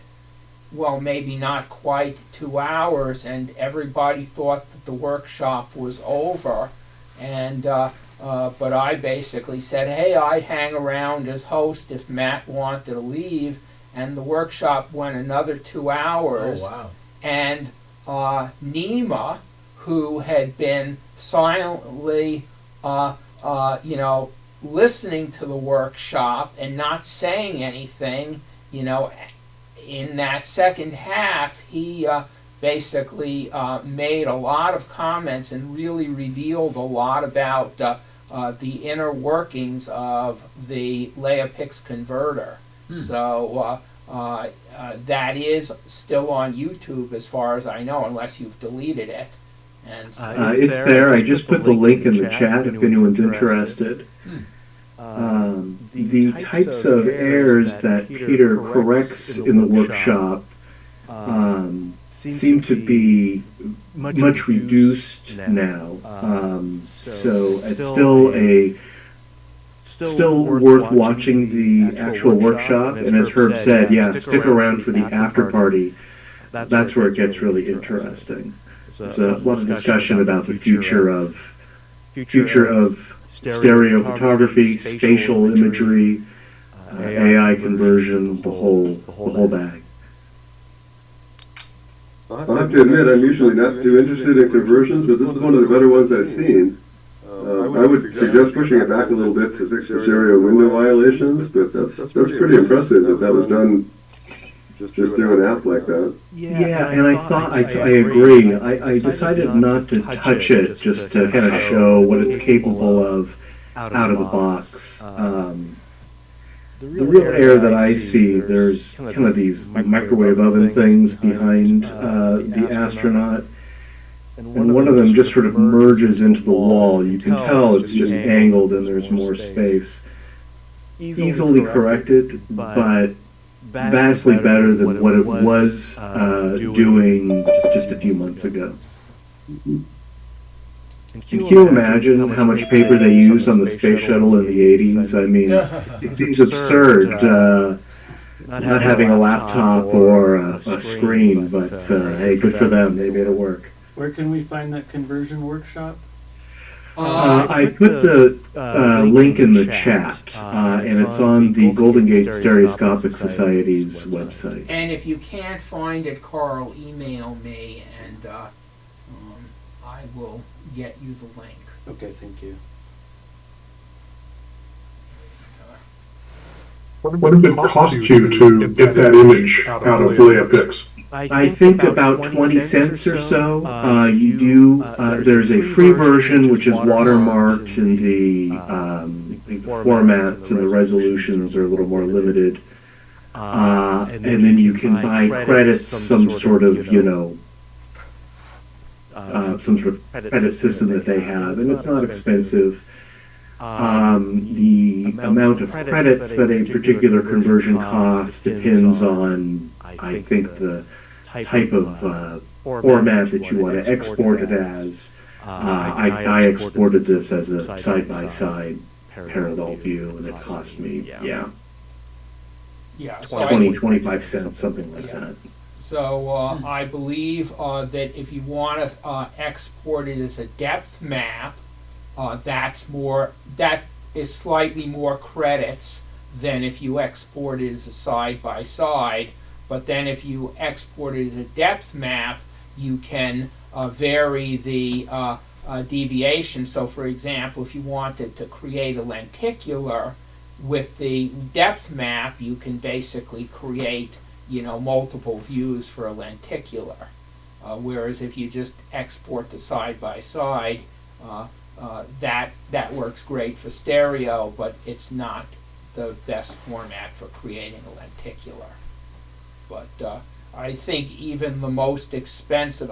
well, maybe not quite 2 hours, and everybody thought that the workshop was over. And but I basically said, hey, I'd hang around as host if Matt wanted to leave, and the workshop went another 2 hours. Oh, wow. And Nima, who had been silently, listening to the workshop and not saying anything, in that second half, he basically made a lot of comments and really revealed a lot about the inner workings of the LeiaPix converter. So that is still on YouTube as far as I know, unless you've deleted it. And so it's there. I just put the link in the chat if anyone's interested. The types of errors that Peter corrects in the workshop seem to be much reduced now. So it's still worth watching the actual workshop. And as Herb said, yeah, stick around for the after party. That's where it gets really interesting. There's a lot of discussion about the future of stereo photography, spatial imagery, AI conversion, the whole bag. I'll have to admit, I'm usually not too interested in conversions, but this is one of the better ones I've seen. I would suggest pushing it back a little bit to fix the stereo window violations, but that's pretty impressive that was done just through an app like that. Yeah, and I agree. I decided not to touch it just to kind of show what it's capable of out of the box. The real error that I see, there's kind of these microwave oven things behind the astronaut, and one of them just sort of merges into the wall. You can tell it's just angled and there's more space. Easily corrected, but vastly better than what it was doing just a few months ago. Can you imagine how much paper they used on the space shuttle in the 80s? I mean, it seems absurd not having a laptop or a screen, but hey, good for them. They made it work. Where can we find that conversion workshop? I put the link in the chat, and it's on the Golden Gate Stereoscopic Society's website. And if you can't find it, Carl, email me, and I will get you the link. Okay, thank you. What did it cost you to get that image out of LeiaPix? I think about 20 cents or so. There's a free version which is watermarked, and the formats and the resolutions are a little more limited. And then you can buy credits, some sort of credit system that they have, and it's not expensive. The amount of credits that a particular conversion costs depends on, I think, the type of format that you want to export it as. I exported this as a side-by-side parallel view, and it cost me, 25 cents, something like that. So I believe that if you want to export it as a depth map, that is slightly more credits than if you export it as a side-by-side. But then if you export it as a depth map, you can vary the deviation. So for example, if you wanted to create a lenticular with the depth map, you can basically create multiple views for a lenticular. Whereas if you just export the side-by-side, that works great for stereo, but it's not the best format for creating a lenticular. But I think even the most expensive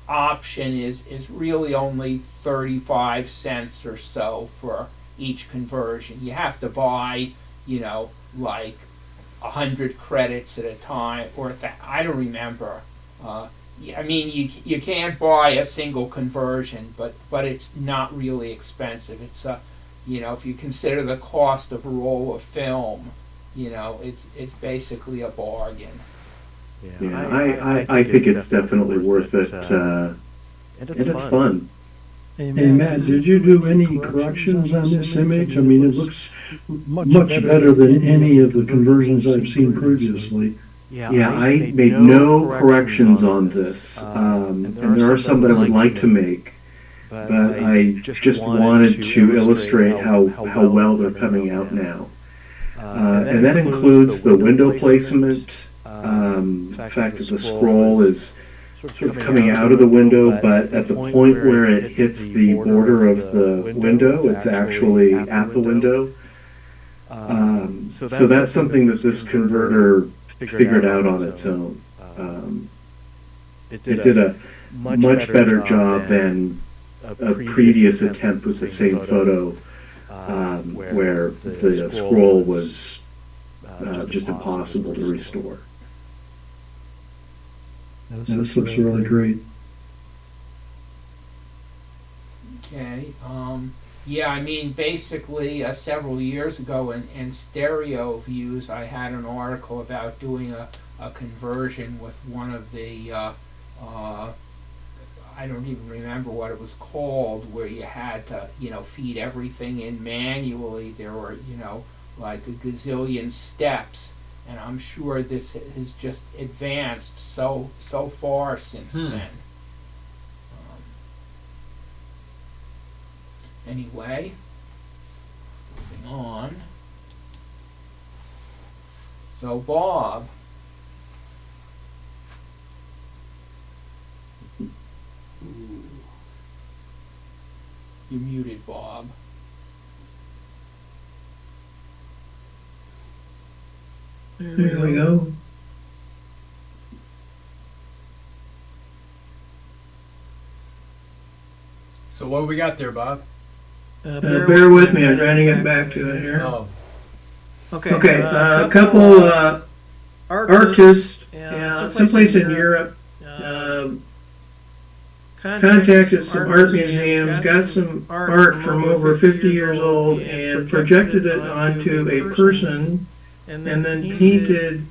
option is really only 35 cents or so for each conversion. You have to buy, like 100 credits at a time, or I don't remember. I mean, you can't buy a single conversion, but it's not really expensive. It's if you consider the cost of a roll of film, it's basically a bargain. Yeah, I think it's definitely worth it, and it's fun. Hey Matt, did you do any corrections on this image? I mean, it looks much better than any of the conversions I've seen previously. Yeah, I made no corrections on this, and there are some that I would like to make, but I just wanted to illustrate how well they're coming out now. And that includes the window placement, the fact that the scroll is sort of coming out of the window, but at the point where it hits the border of the window, it's actually at the window. So that's something that this converter figured out on its own. It did a much better job than a previous attempt with the same photo, where the scroll was just impossible to restore. This looks really great. Okay. Yeah, I mean, basically, several years ago in Stereo Views, I had an article about doing a conversion with one of the, I don't even remember what it was called, where you had to, feed everything in manually. There were, like a gazillion steps, and I'm sure this has just advanced so far since then. Anyway, moving on. So Bob, you're muted, Bob. There we go. So what do we got there, Bob? Bear with me, I'm trying to get back to it here. Oh. Okay, a couple artists, someplace in Europe, contacted some art museums, got some art from over 50 years old, and projected it onto a person, and then painted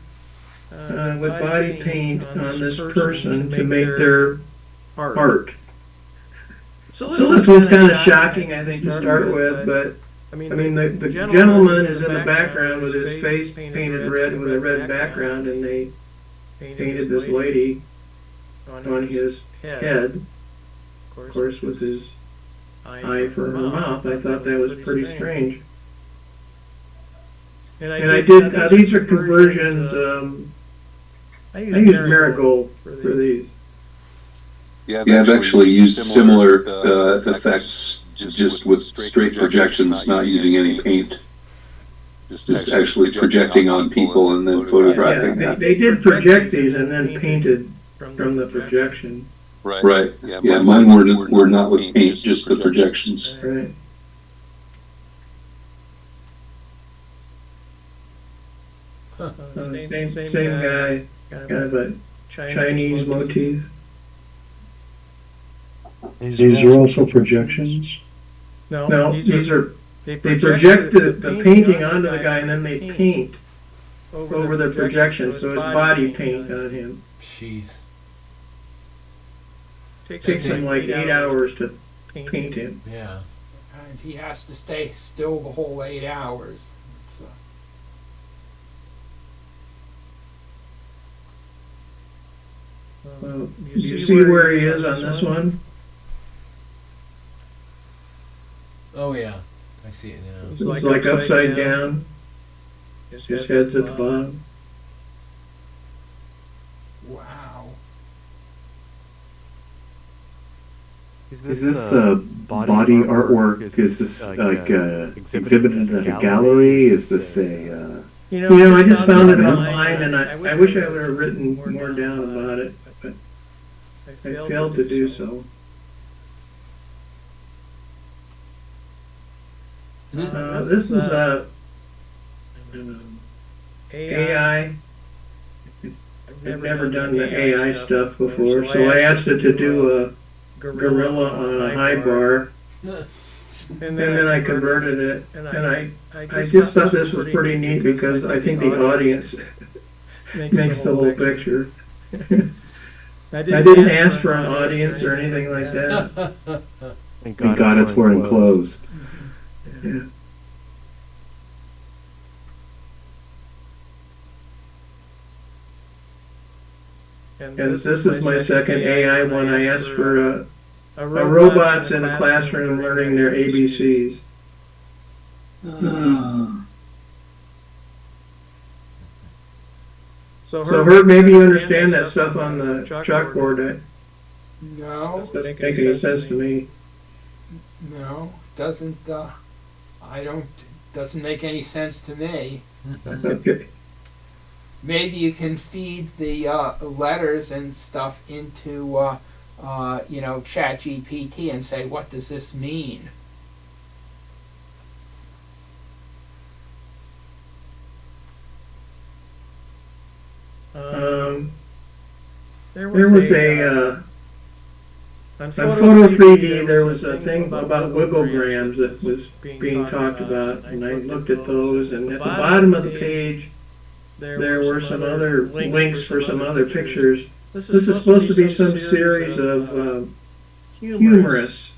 with body paint on this person to make their art. So this was kind of shocking, I think, to start with, but I mean, the gentleman is in the background with his face painted red with a red background, and they painted this lady on his head, of course, with his eye for her mouth. I thought that was pretty strange. And I did, these are conversions, I used Marigold for these. Yeah, I've actually used similar effects just with straight projections, not using any paint. Just actually projecting on people and then photographing them. They did project these and then painted from the projection. Right. Yeah, mine were not with paint, just the projections. Right. Same guy, kind of a Chinese motif. These are also projections? No, they project the painting onto the guy and then they paint over the projection, so it's body paint on him. Jeez. Takes him like 8 hours to paint him. Yeah. And he has to stay still the whole 8 hours. You see where he is on this one? Oh yeah, I see it now. It's like upside down. His head's at the bottom. Wow. Is this body artwork? Is this like exhibited at a gallery? Is this a... You know, I just found it online, and I wish I would have written more down about it, but I failed to do so. This is AI. I've never done the AI stuff before, so I asked it to do a gorilla on a high bar, and then I converted it, and I just thought this was pretty neat because I think the audience makes the whole picture. I didn't ask for an audience or anything like that. Thank God it's wearing clothes. Yeah. And this is my second AI one. I asked for robots in a classroom learning their ABCs. So Herb, maybe you understand that stuff on the chalkboard. No. Doesn't make any sense to me. No, doesn't make any sense to me. Okay. Maybe you can feed the letters and stuff into ChatGPT and say, what does this mean? There was a on Photo 3D, there was a thing about wigglograms that was being talked about, and I looked at those, and at the bottom of the page there were some other links for some other pictures. This is supposed to be some series of humorous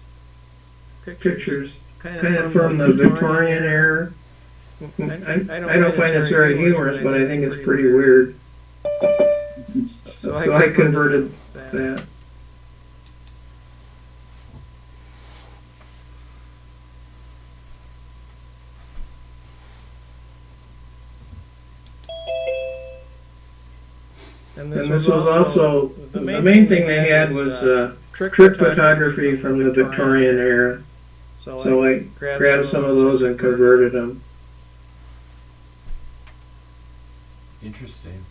pictures, kind of from the Victorian era. I don't find this very humorous, but I think it's pretty weird. So I converted that. And this was also, the main thing they had was trick photography from the Victorian era. So I grabbed some of those and converted them. Interesting.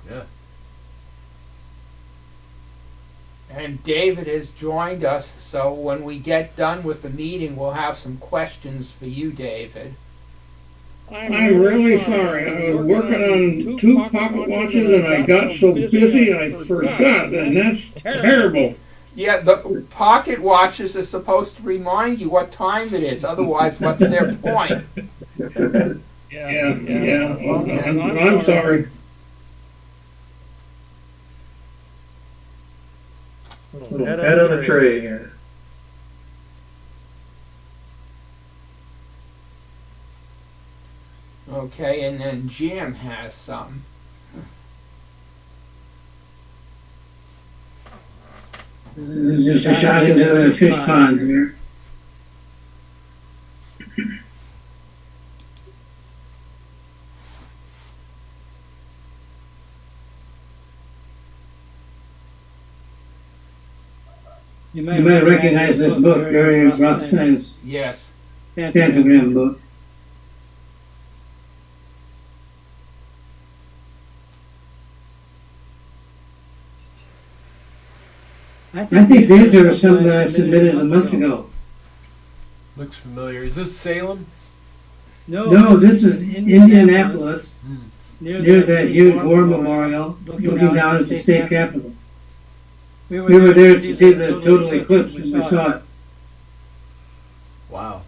Yeah. And David has joined us, so when we get done with the meeting, we'll have some questions for you, David. I'm really sorry. I was working on two pocket watches and I got so busy I forgot, and that's terrible. Yeah, the pocket watches are supposed to remind you what time it is. Otherwise, what's their point? Yeah. Well, I'm sorry. Head on the tray here. Okay, and then Jim has some. There's a shot into a fish pond here. You might recognize this book, Gary Rothstein's Yes. Phantogram book. I think these are some that I submitted a month ago. Looks familiar. Is this Salem? No, this is Indianapolis, near that huge war memorial, looking down at the state capitol. We were there to see the total eclipse, and we saw it. Wow.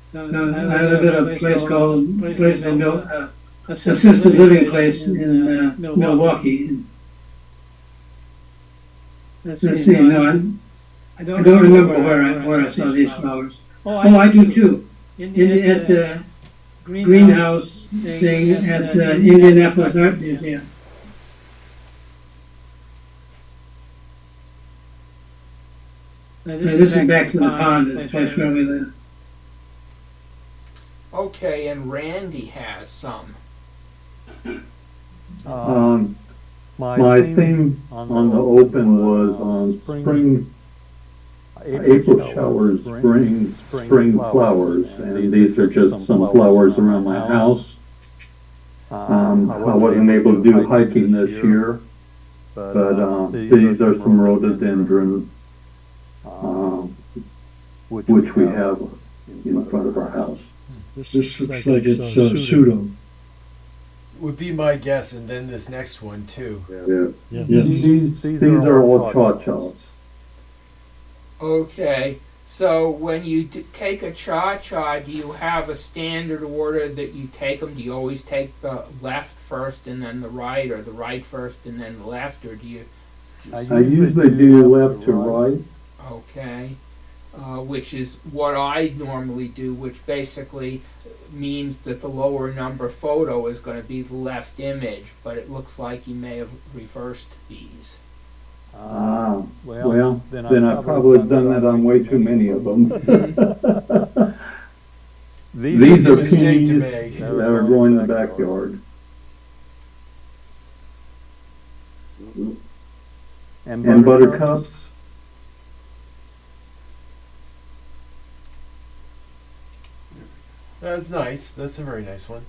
So I lived at a place in assisted living place in Milwaukee. Let's see, I don't remember where I saw these flowers. Oh, I do too. At the greenhouse thing at the Indianapolis Art Museum. This is back to the pond, the place where we live. Okay, and Randy has some. My theme on the open was on spring, April showers bring spring flowers, and these are just some flowers around my house. I wasn't able to do hiking this year, but these are some rhododendron, which we have in front of our house. This looks like it's pseudo. Would be my guess, and then this next one too. Yeah. Yeah, these are all cha-chas. Okay, so when you take a cha-cha, do you have a standard order that you take them? Do you always take the left first and then the right, or the right first and then the left, or do you? I usually do left to right. Okay, which is what I normally do, which basically means that the lower number photo is going to be the left image, but it looks like you may have reversed these. Well, then I've probably done that on way too many of them. These are peas that are growing in the backyard. And buttercups. That's nice. That's a very nice one.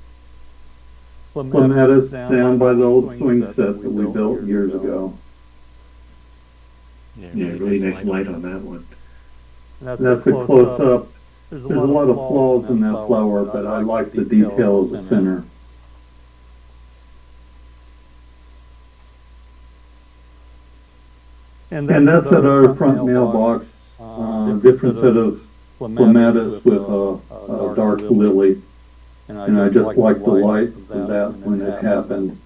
Clematis down by the old swing set that we built years ago. Yeah, really nice light on that one. That's a close-up. There's a lot of flaws in that flower, but I like the detail of the center. And that's at our front mailbox, different set of clematis with a dark lily. And I just like the light of that when it happened.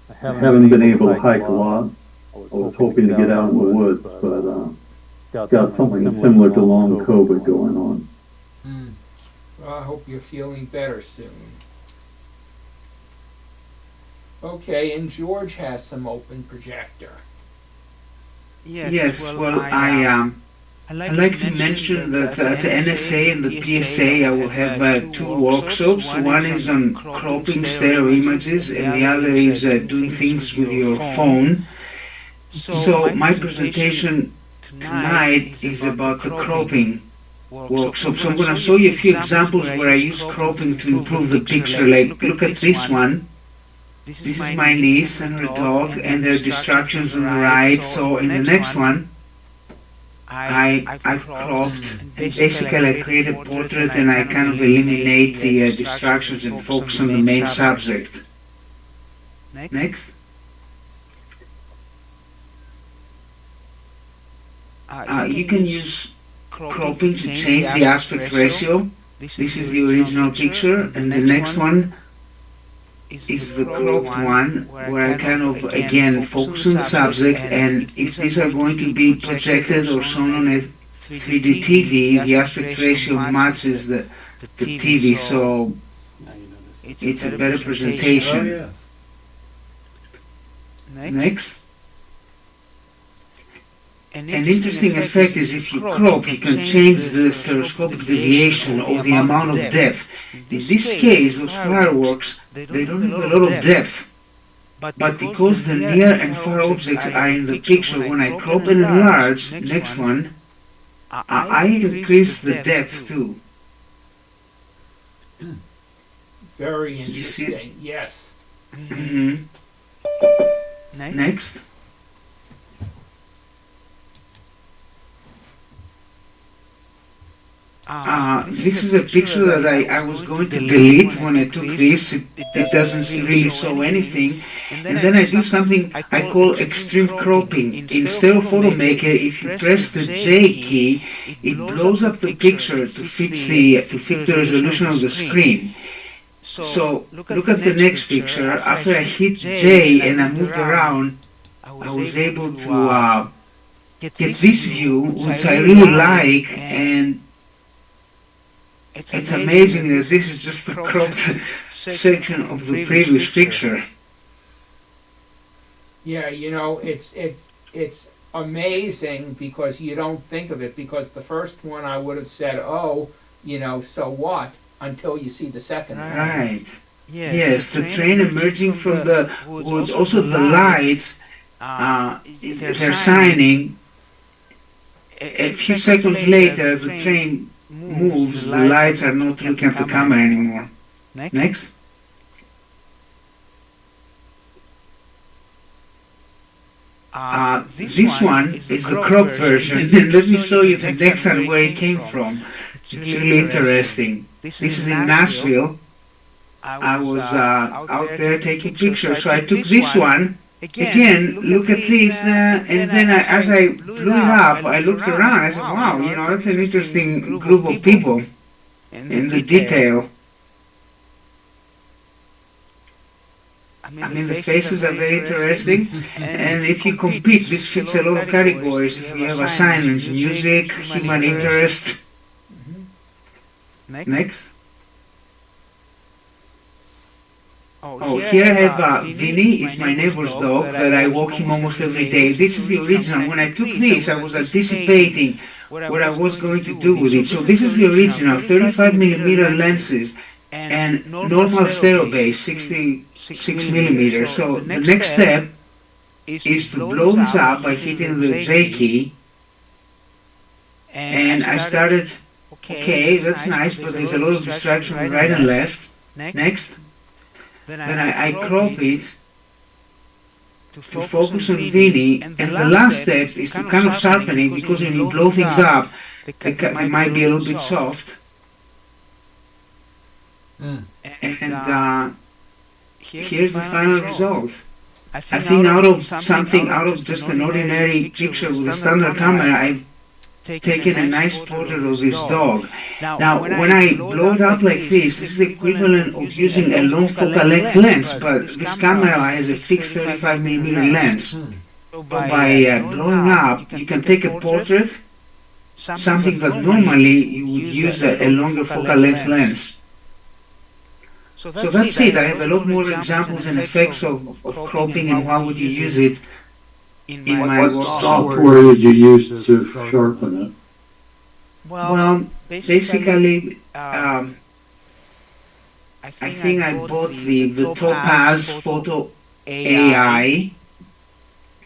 I haven't been able to hike a lot. I was hoping to get out in the woods, but got something similar to long COVID going on. Well, I hope you're feeling better soon. Okay, and George has some open projector. Yes, well, I like to mention that at the NSA and the PSA I will have two workshops. One is on cropping stereo images and the other is doing things with your phone. So my presentation tonight is about the cropping workshop. So I'm going to show you a few examples where I use cropping to improve the picture. Like, look at this one. This is my niece and her dog, and there are distractions on the right. So in the next one, I've cropped. Basically, I create a portrait and I kind of eliminate the distractions and focus on the main subject. Next. You can use cropping to change the aspect ratio. This is the original picture, and the next one is the cropped one, where I kind of, again, focus on the subject, and if these are going to be projected or shown on a 3D TV, the aspect ratio matches the TV, so it's a better presentation. Next. An interesting effect is if you crop, you can change the stereoscopic deviation or the amount of depth. In this case, those fireworks, they don't have a lot of depth. But because the near and far objects are in the picture, when I crop and enlarge, next one, I increase the depth too. Very interesting, yes. Mm-hmm. Next. This is a picture that I was going to delete when I took this. It doesn't really show anything. And then I do something I call extreme cropping. In Stereo Photo Maker, if you press the J key, it blows up the picture to fix the resolution of the screen. So look at the next picture. After I hit J and I moved around, I was able to get this view, which I really like, and it's amazing that this is just the cropped section of the previous picture. Yeah, you know, it's amazing because you don't think of it, because the first one I would have said, oh, you know, so what, until you see the second one. Right. Yes, the train emerging from the woods, also the lights, they're signing. A few seconds later, as the train moves, the lights are not looking at the camera anymore. Next. This one is the cropped version, and let me show you the next one where it came from. It's really interesting. This is in Nashville. I was out there taking pictures, so I took this one. Again, look at this, and then as I blew it up, I looked around, I said, wow, you know, that's an interesting group of people. And the detail. I mean, the faces are very interesting, and if you compete, this fits a lot of categories. If you have assignments, music, human interest. Next. Oh, here I have Vinny, is my neighbor's dog, that I walk him almost every day. This is the original. When I took this, I was anticipating what I was going to do with it. So this is the original, 35mm lenses and normal stereo base, 66mm. So the next step is to blow this up by hitting the J key. And I started, okay, that's nice, but there's a lot of distraction right and left. Next. Then I crop it to focus on Vinny, and the last step is to kind of sharpen it, because when you blow things up, they might be a little bit soft. And here's the final result. I think out of something, out of just an ordinary picture with a standard camera, I've taken a nice portrait of this dog. Now, when I blow it up like this is the equivalent of using a long focal length lens, but this camera has a fixed 35mm lens. By blowing up, you can take a portrait, something that normally you would use a longer focal length lens. So that's it. I have a lot more examples and effects of cropping and how would you use it in my What software would you use to sharpen it? Well, basically, I think I bought the Topaz Photo AI,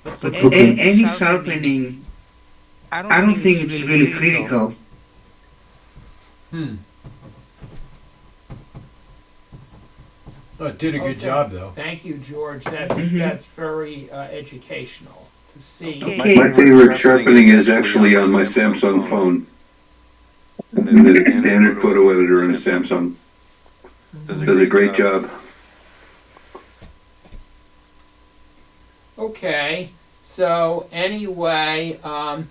but any sharpening, I don't think it's really critical. Oh, it did a good job, though. Thank you, George. That's very educational to see. My favorite sharpening is actually on my Samsung phone. And then the standard photo editor on a Samsung does a great job. Okay, so anyway, Ron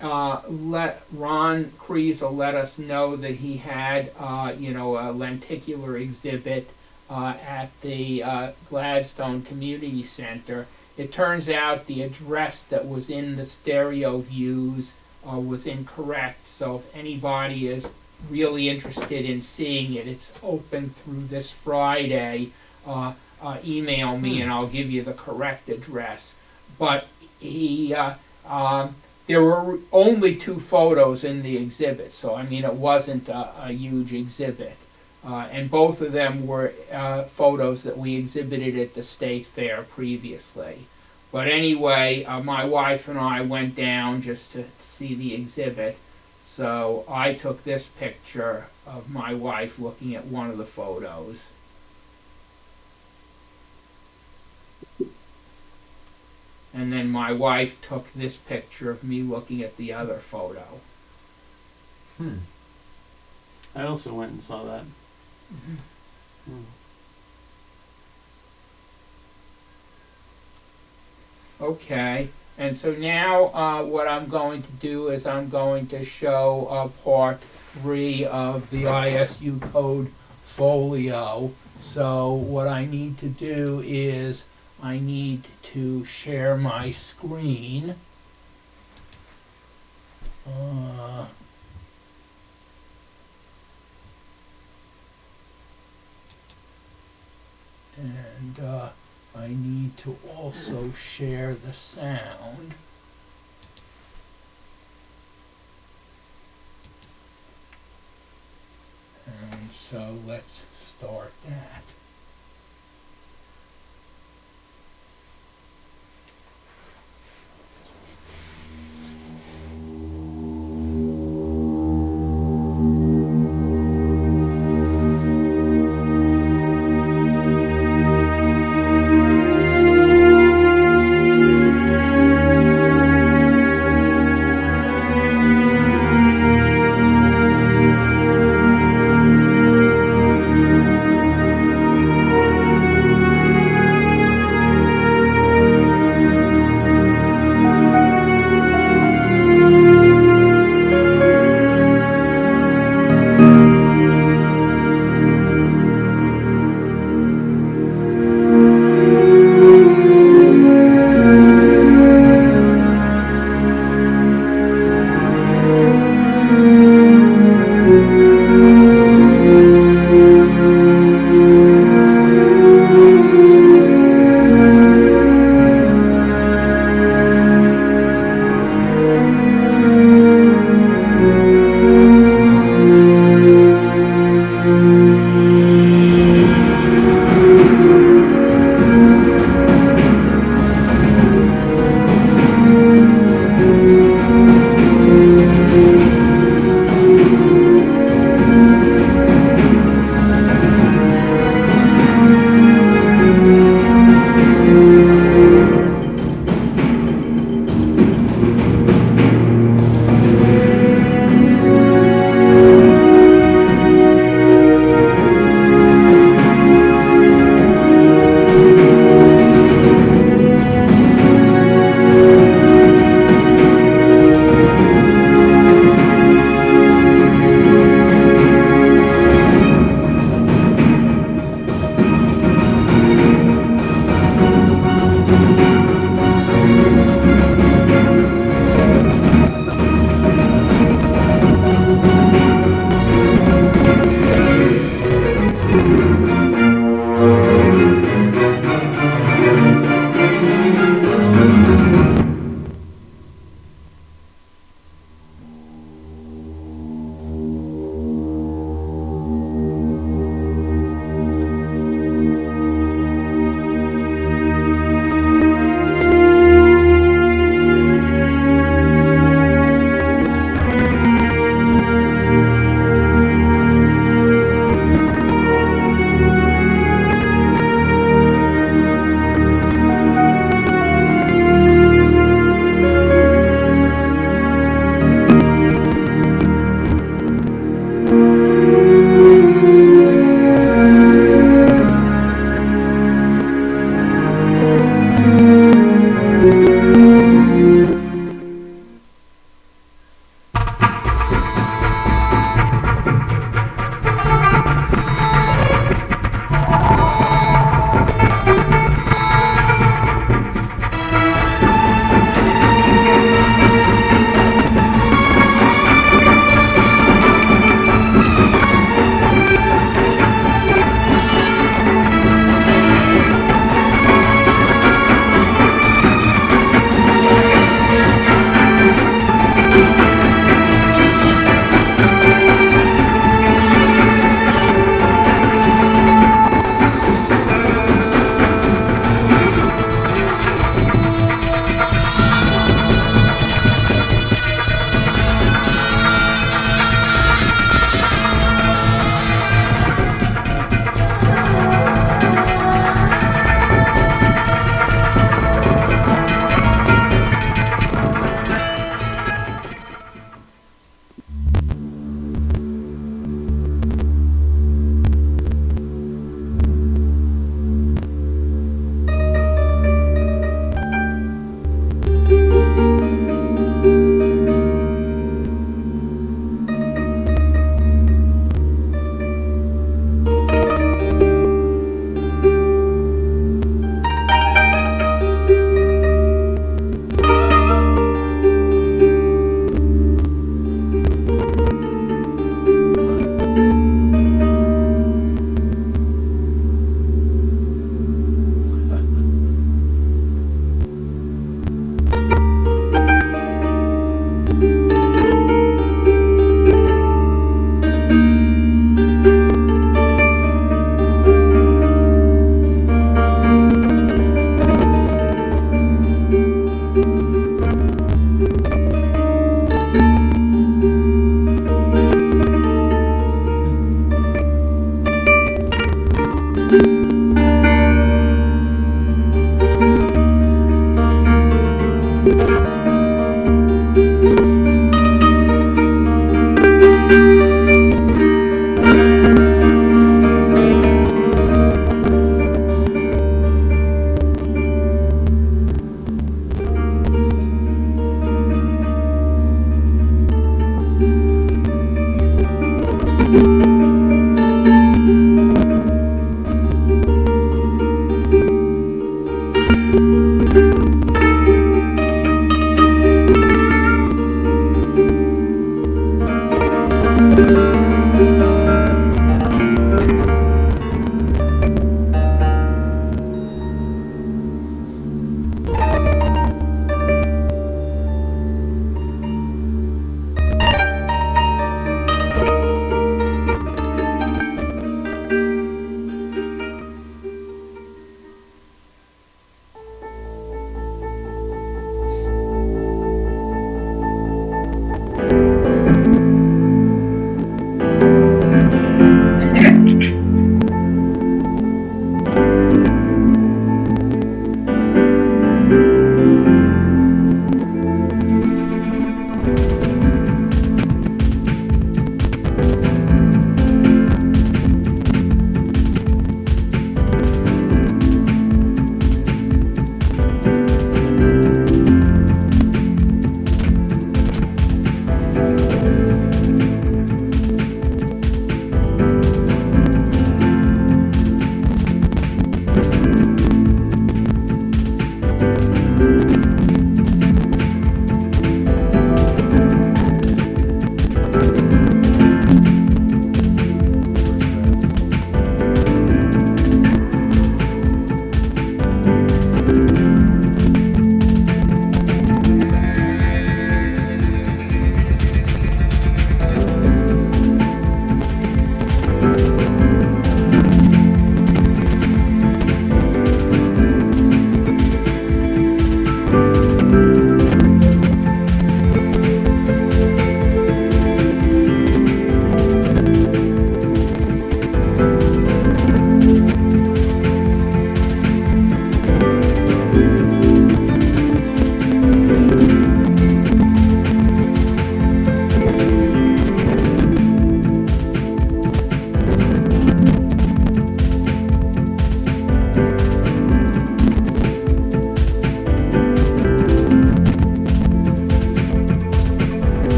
Kriesel let us know that he had, a lenticular exhibit at the Gladstone Community Center. It turns out the address that was in the stereo views was incorrect, so if anybody is really interested in seeing it, it's open through this Friday. Email me and I'll give you the correct address. But there were only 2 photos in the exhibit, so I mean it wasn't a huge exhibit. And both of them were photos that we exhibited at the State Fair previously. But anyway, my wife and I went down just to see the exhibit, so I took this picture of my wife looking at one of the photos. And then my wife took this picture of me looking at the other photo. I also went and saw that. Okay, and so now what I'm going to do is I'm going to show part 3 of the ISU code folio. So what I need to do is I need to share my screen. And I need to also share the sound. And So let's start that.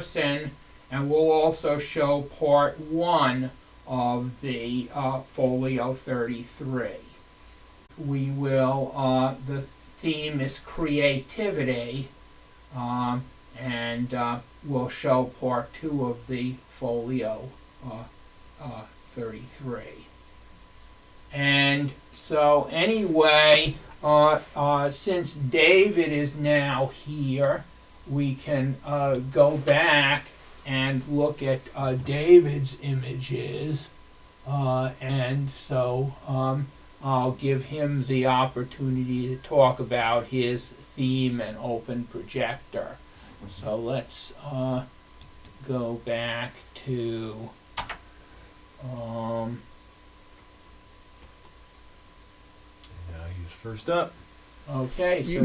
person, and we'll also show part 1 of the folio 33. We will, the theme is creativity, and we'll show part 2 of the folio 33. And so anyway, since David is now here, we can go back and look at David's images, and so I'll give him the opportunity to talk about his theme and open projector. So let's go back to Now he's first up. okay, so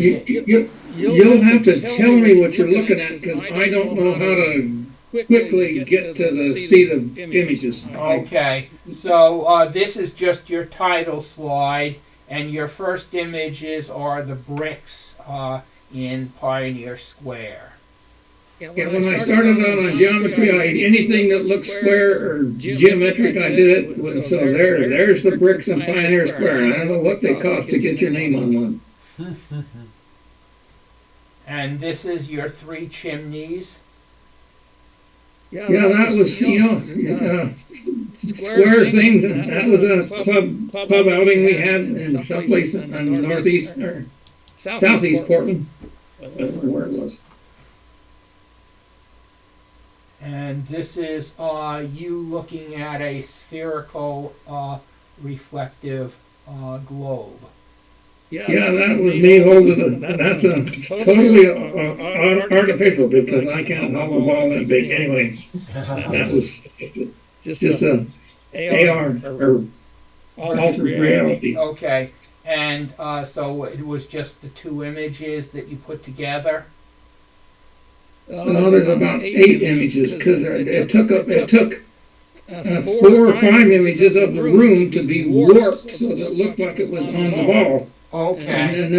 You'll have to tell me what you're looking at, because I don't know how to quickly get to see the images. okay, so this is just your title slide, and your first images are the bricks in Pioneer Square. Yeah, when I started out on geometry, anything that looked square or geometric, I did it. So there's the bricks in Pioneer Square. And I don't know what they cost to get your name on one. And this is your 3 chimneys. Yeah, that was, square things, and that was a club outing we had in someplace in northeast or southeast Portland. I don't know where it was. And this is you looking at a spherical reflective globe. Yeah, that was me holding it. That's totally artificial, because I can't hold a ball that big anyway. That was just a AR, or altered reality. Okay, and so it was just the 2 images that you put together? No, there's about 8 images, because it took 4 or 5 images of the room to be warped so that it looked like it was on the ball. Okay. And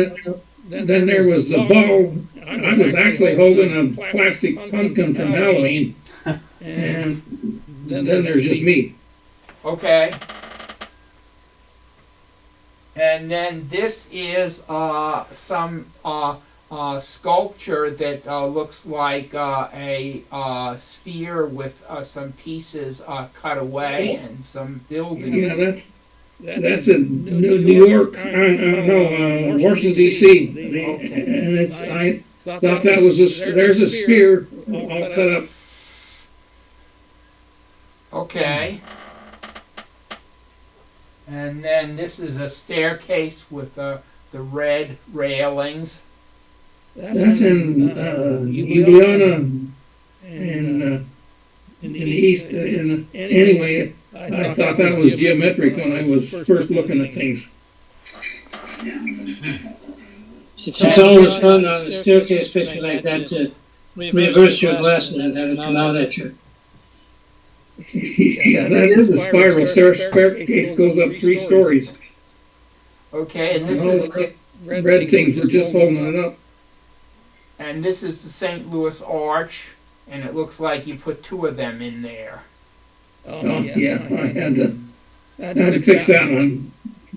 then there was the ball. I was actually holding a plastic pumpkin from Halloween, and then there's just me. Okay. And then this is some sculpture that looks like a sphere with some pieces cut away and some buildings. Yeah, that's in New York, Washington D.C. And I thought that was there's a sphere all cut up. Okay. And then this is a staircase with the red railings. That's in Ljubljana, in the east. Anyway, I thought that was geometric when I was first looking at things. It's always fun on a staircase picture like that to reverse your glasses and have it come out at you. Yeah, that is a spiral. Staircase goes up 3 stories. Okay, and this is red things are just holding it up. And this is the St. Louis Arch, and it looks like you put 2 of them in there. Oh yeah, I had to fix that one.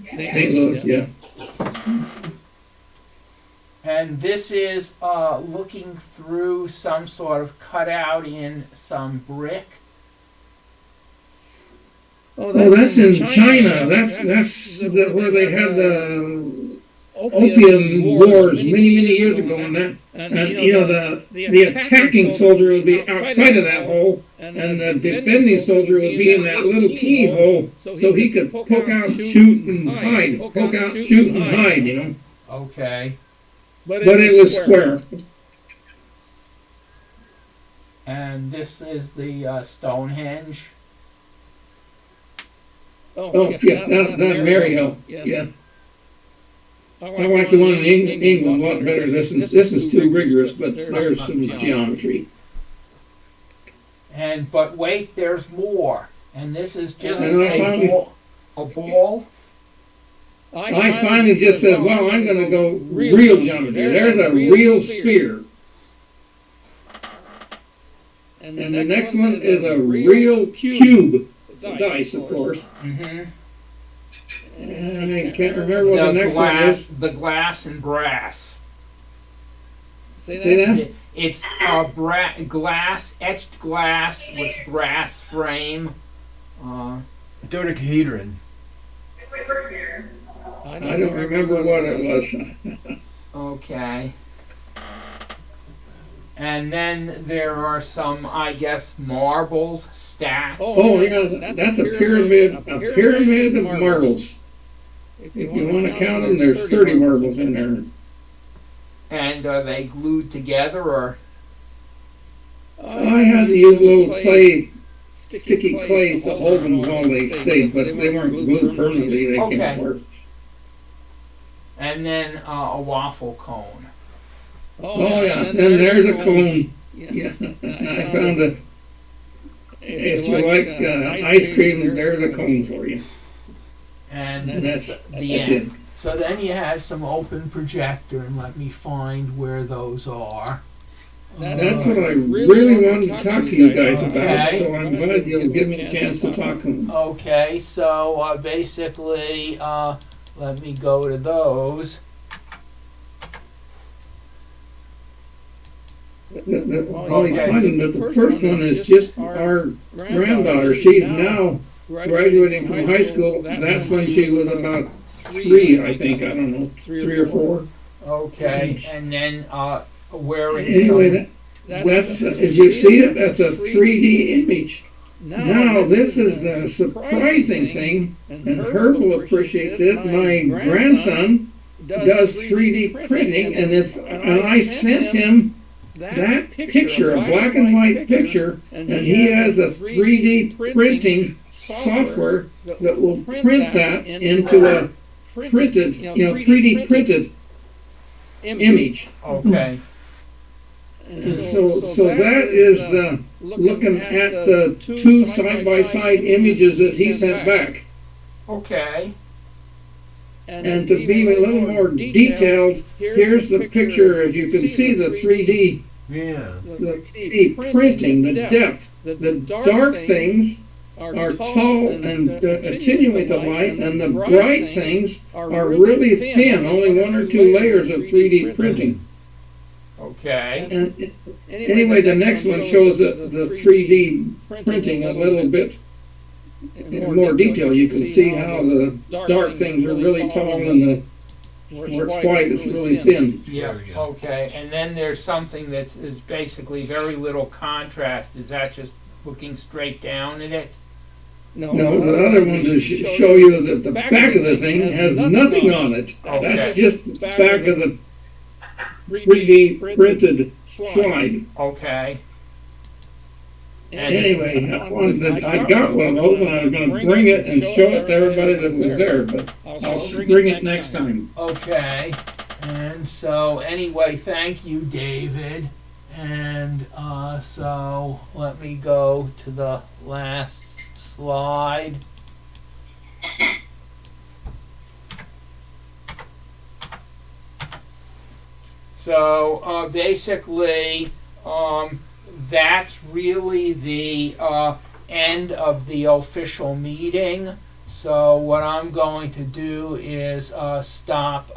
St. Louis, yeah. And this is looking through some sort of cutout in some brick. Oh, that's in China. That's where they had the opium wars many years ago, and the attacking soldier would be outside of that hole, and the defending soldier would be in that little keyhole, so he could poke out, shoot, and hide. Poke out, shoot, and hide. Okay. But it was square. And this is the Stonehenge. Oh yeah, that Mario. Yeah. I like the one in England a lot better. This is too rigorous, but there's some geometry. But wait, there's more. And this is just a ball. I finally just said, well, I'm going to go real geometry. There's a real sphere. And the next one is a real cube dice, of course. Mm-hmm. And I can't remember what the next one is. The glass and brass. Say that? It's glass, etched glass with brass frame. Dodecahedron. I don't remember what it was. Okay. And then there are some, I guess, marbles stacked. Oh yeah, that's a pyramid of marbles. If you want to count them, there's 30 marbles in there. And are they glued together, or? I had to use little sticky clays to hold them while they stayed, but they weren't glued permanently. They came apart. And then a waffle cone. Oh yeah, and there's a cone. Yeah, I found a. If you like ice cream, there's a cone for you. And that's the end. So then you have some open projector, and let me find where those are. That's what I really wanted to talk to you guys about, so I'm glad you'll give me a chance to talk to them. Okay, so basically, let me go to those. Always finding that the first one is just our granddaughter. She's now graduating from high school. That's when she was about 3, I think. I don't know, 3 or 4. Okay, and then wearing anyway, that's as you see it, that's a 3D image. Now this is the surprising thing, and Herb will appreciate it. My grandson does 3D printing, and I sent him that picture, a black and white picture, and he has a 3D printing software that will print that into a printed, 3D printed image. Okay. And so that is looking at the 2 side-by-side images that he sent back. Okay. And to be a little more detailed, here's the picture. As you can see, the 3D, the 3D printing, the depth. The dark things are tall and attenuate the light, and the bright things are really thin, only 1 or 2 layers of 3D printing. Okay. And anyway, the next one shows the 3D printing a little bit in more detail. You can see how the dark things are really tall and the where it's white is really thin. Yeah, okay. And then there's something that is basically very little contrast. Is that just looking straight down at it? No, the other ones show you that the back of the thing has nothing on it. Okay. That's just the back of the 3D printed slide. Okay. Anyway, I got one open. I was going to bring it and show it to everybody that was there, but I'll bring it next time. Okay. And so, anyway, thank you, David. And so, let me go to the last slide. So, basically, that's really the end of the official meeting. So what I'm going to do is stop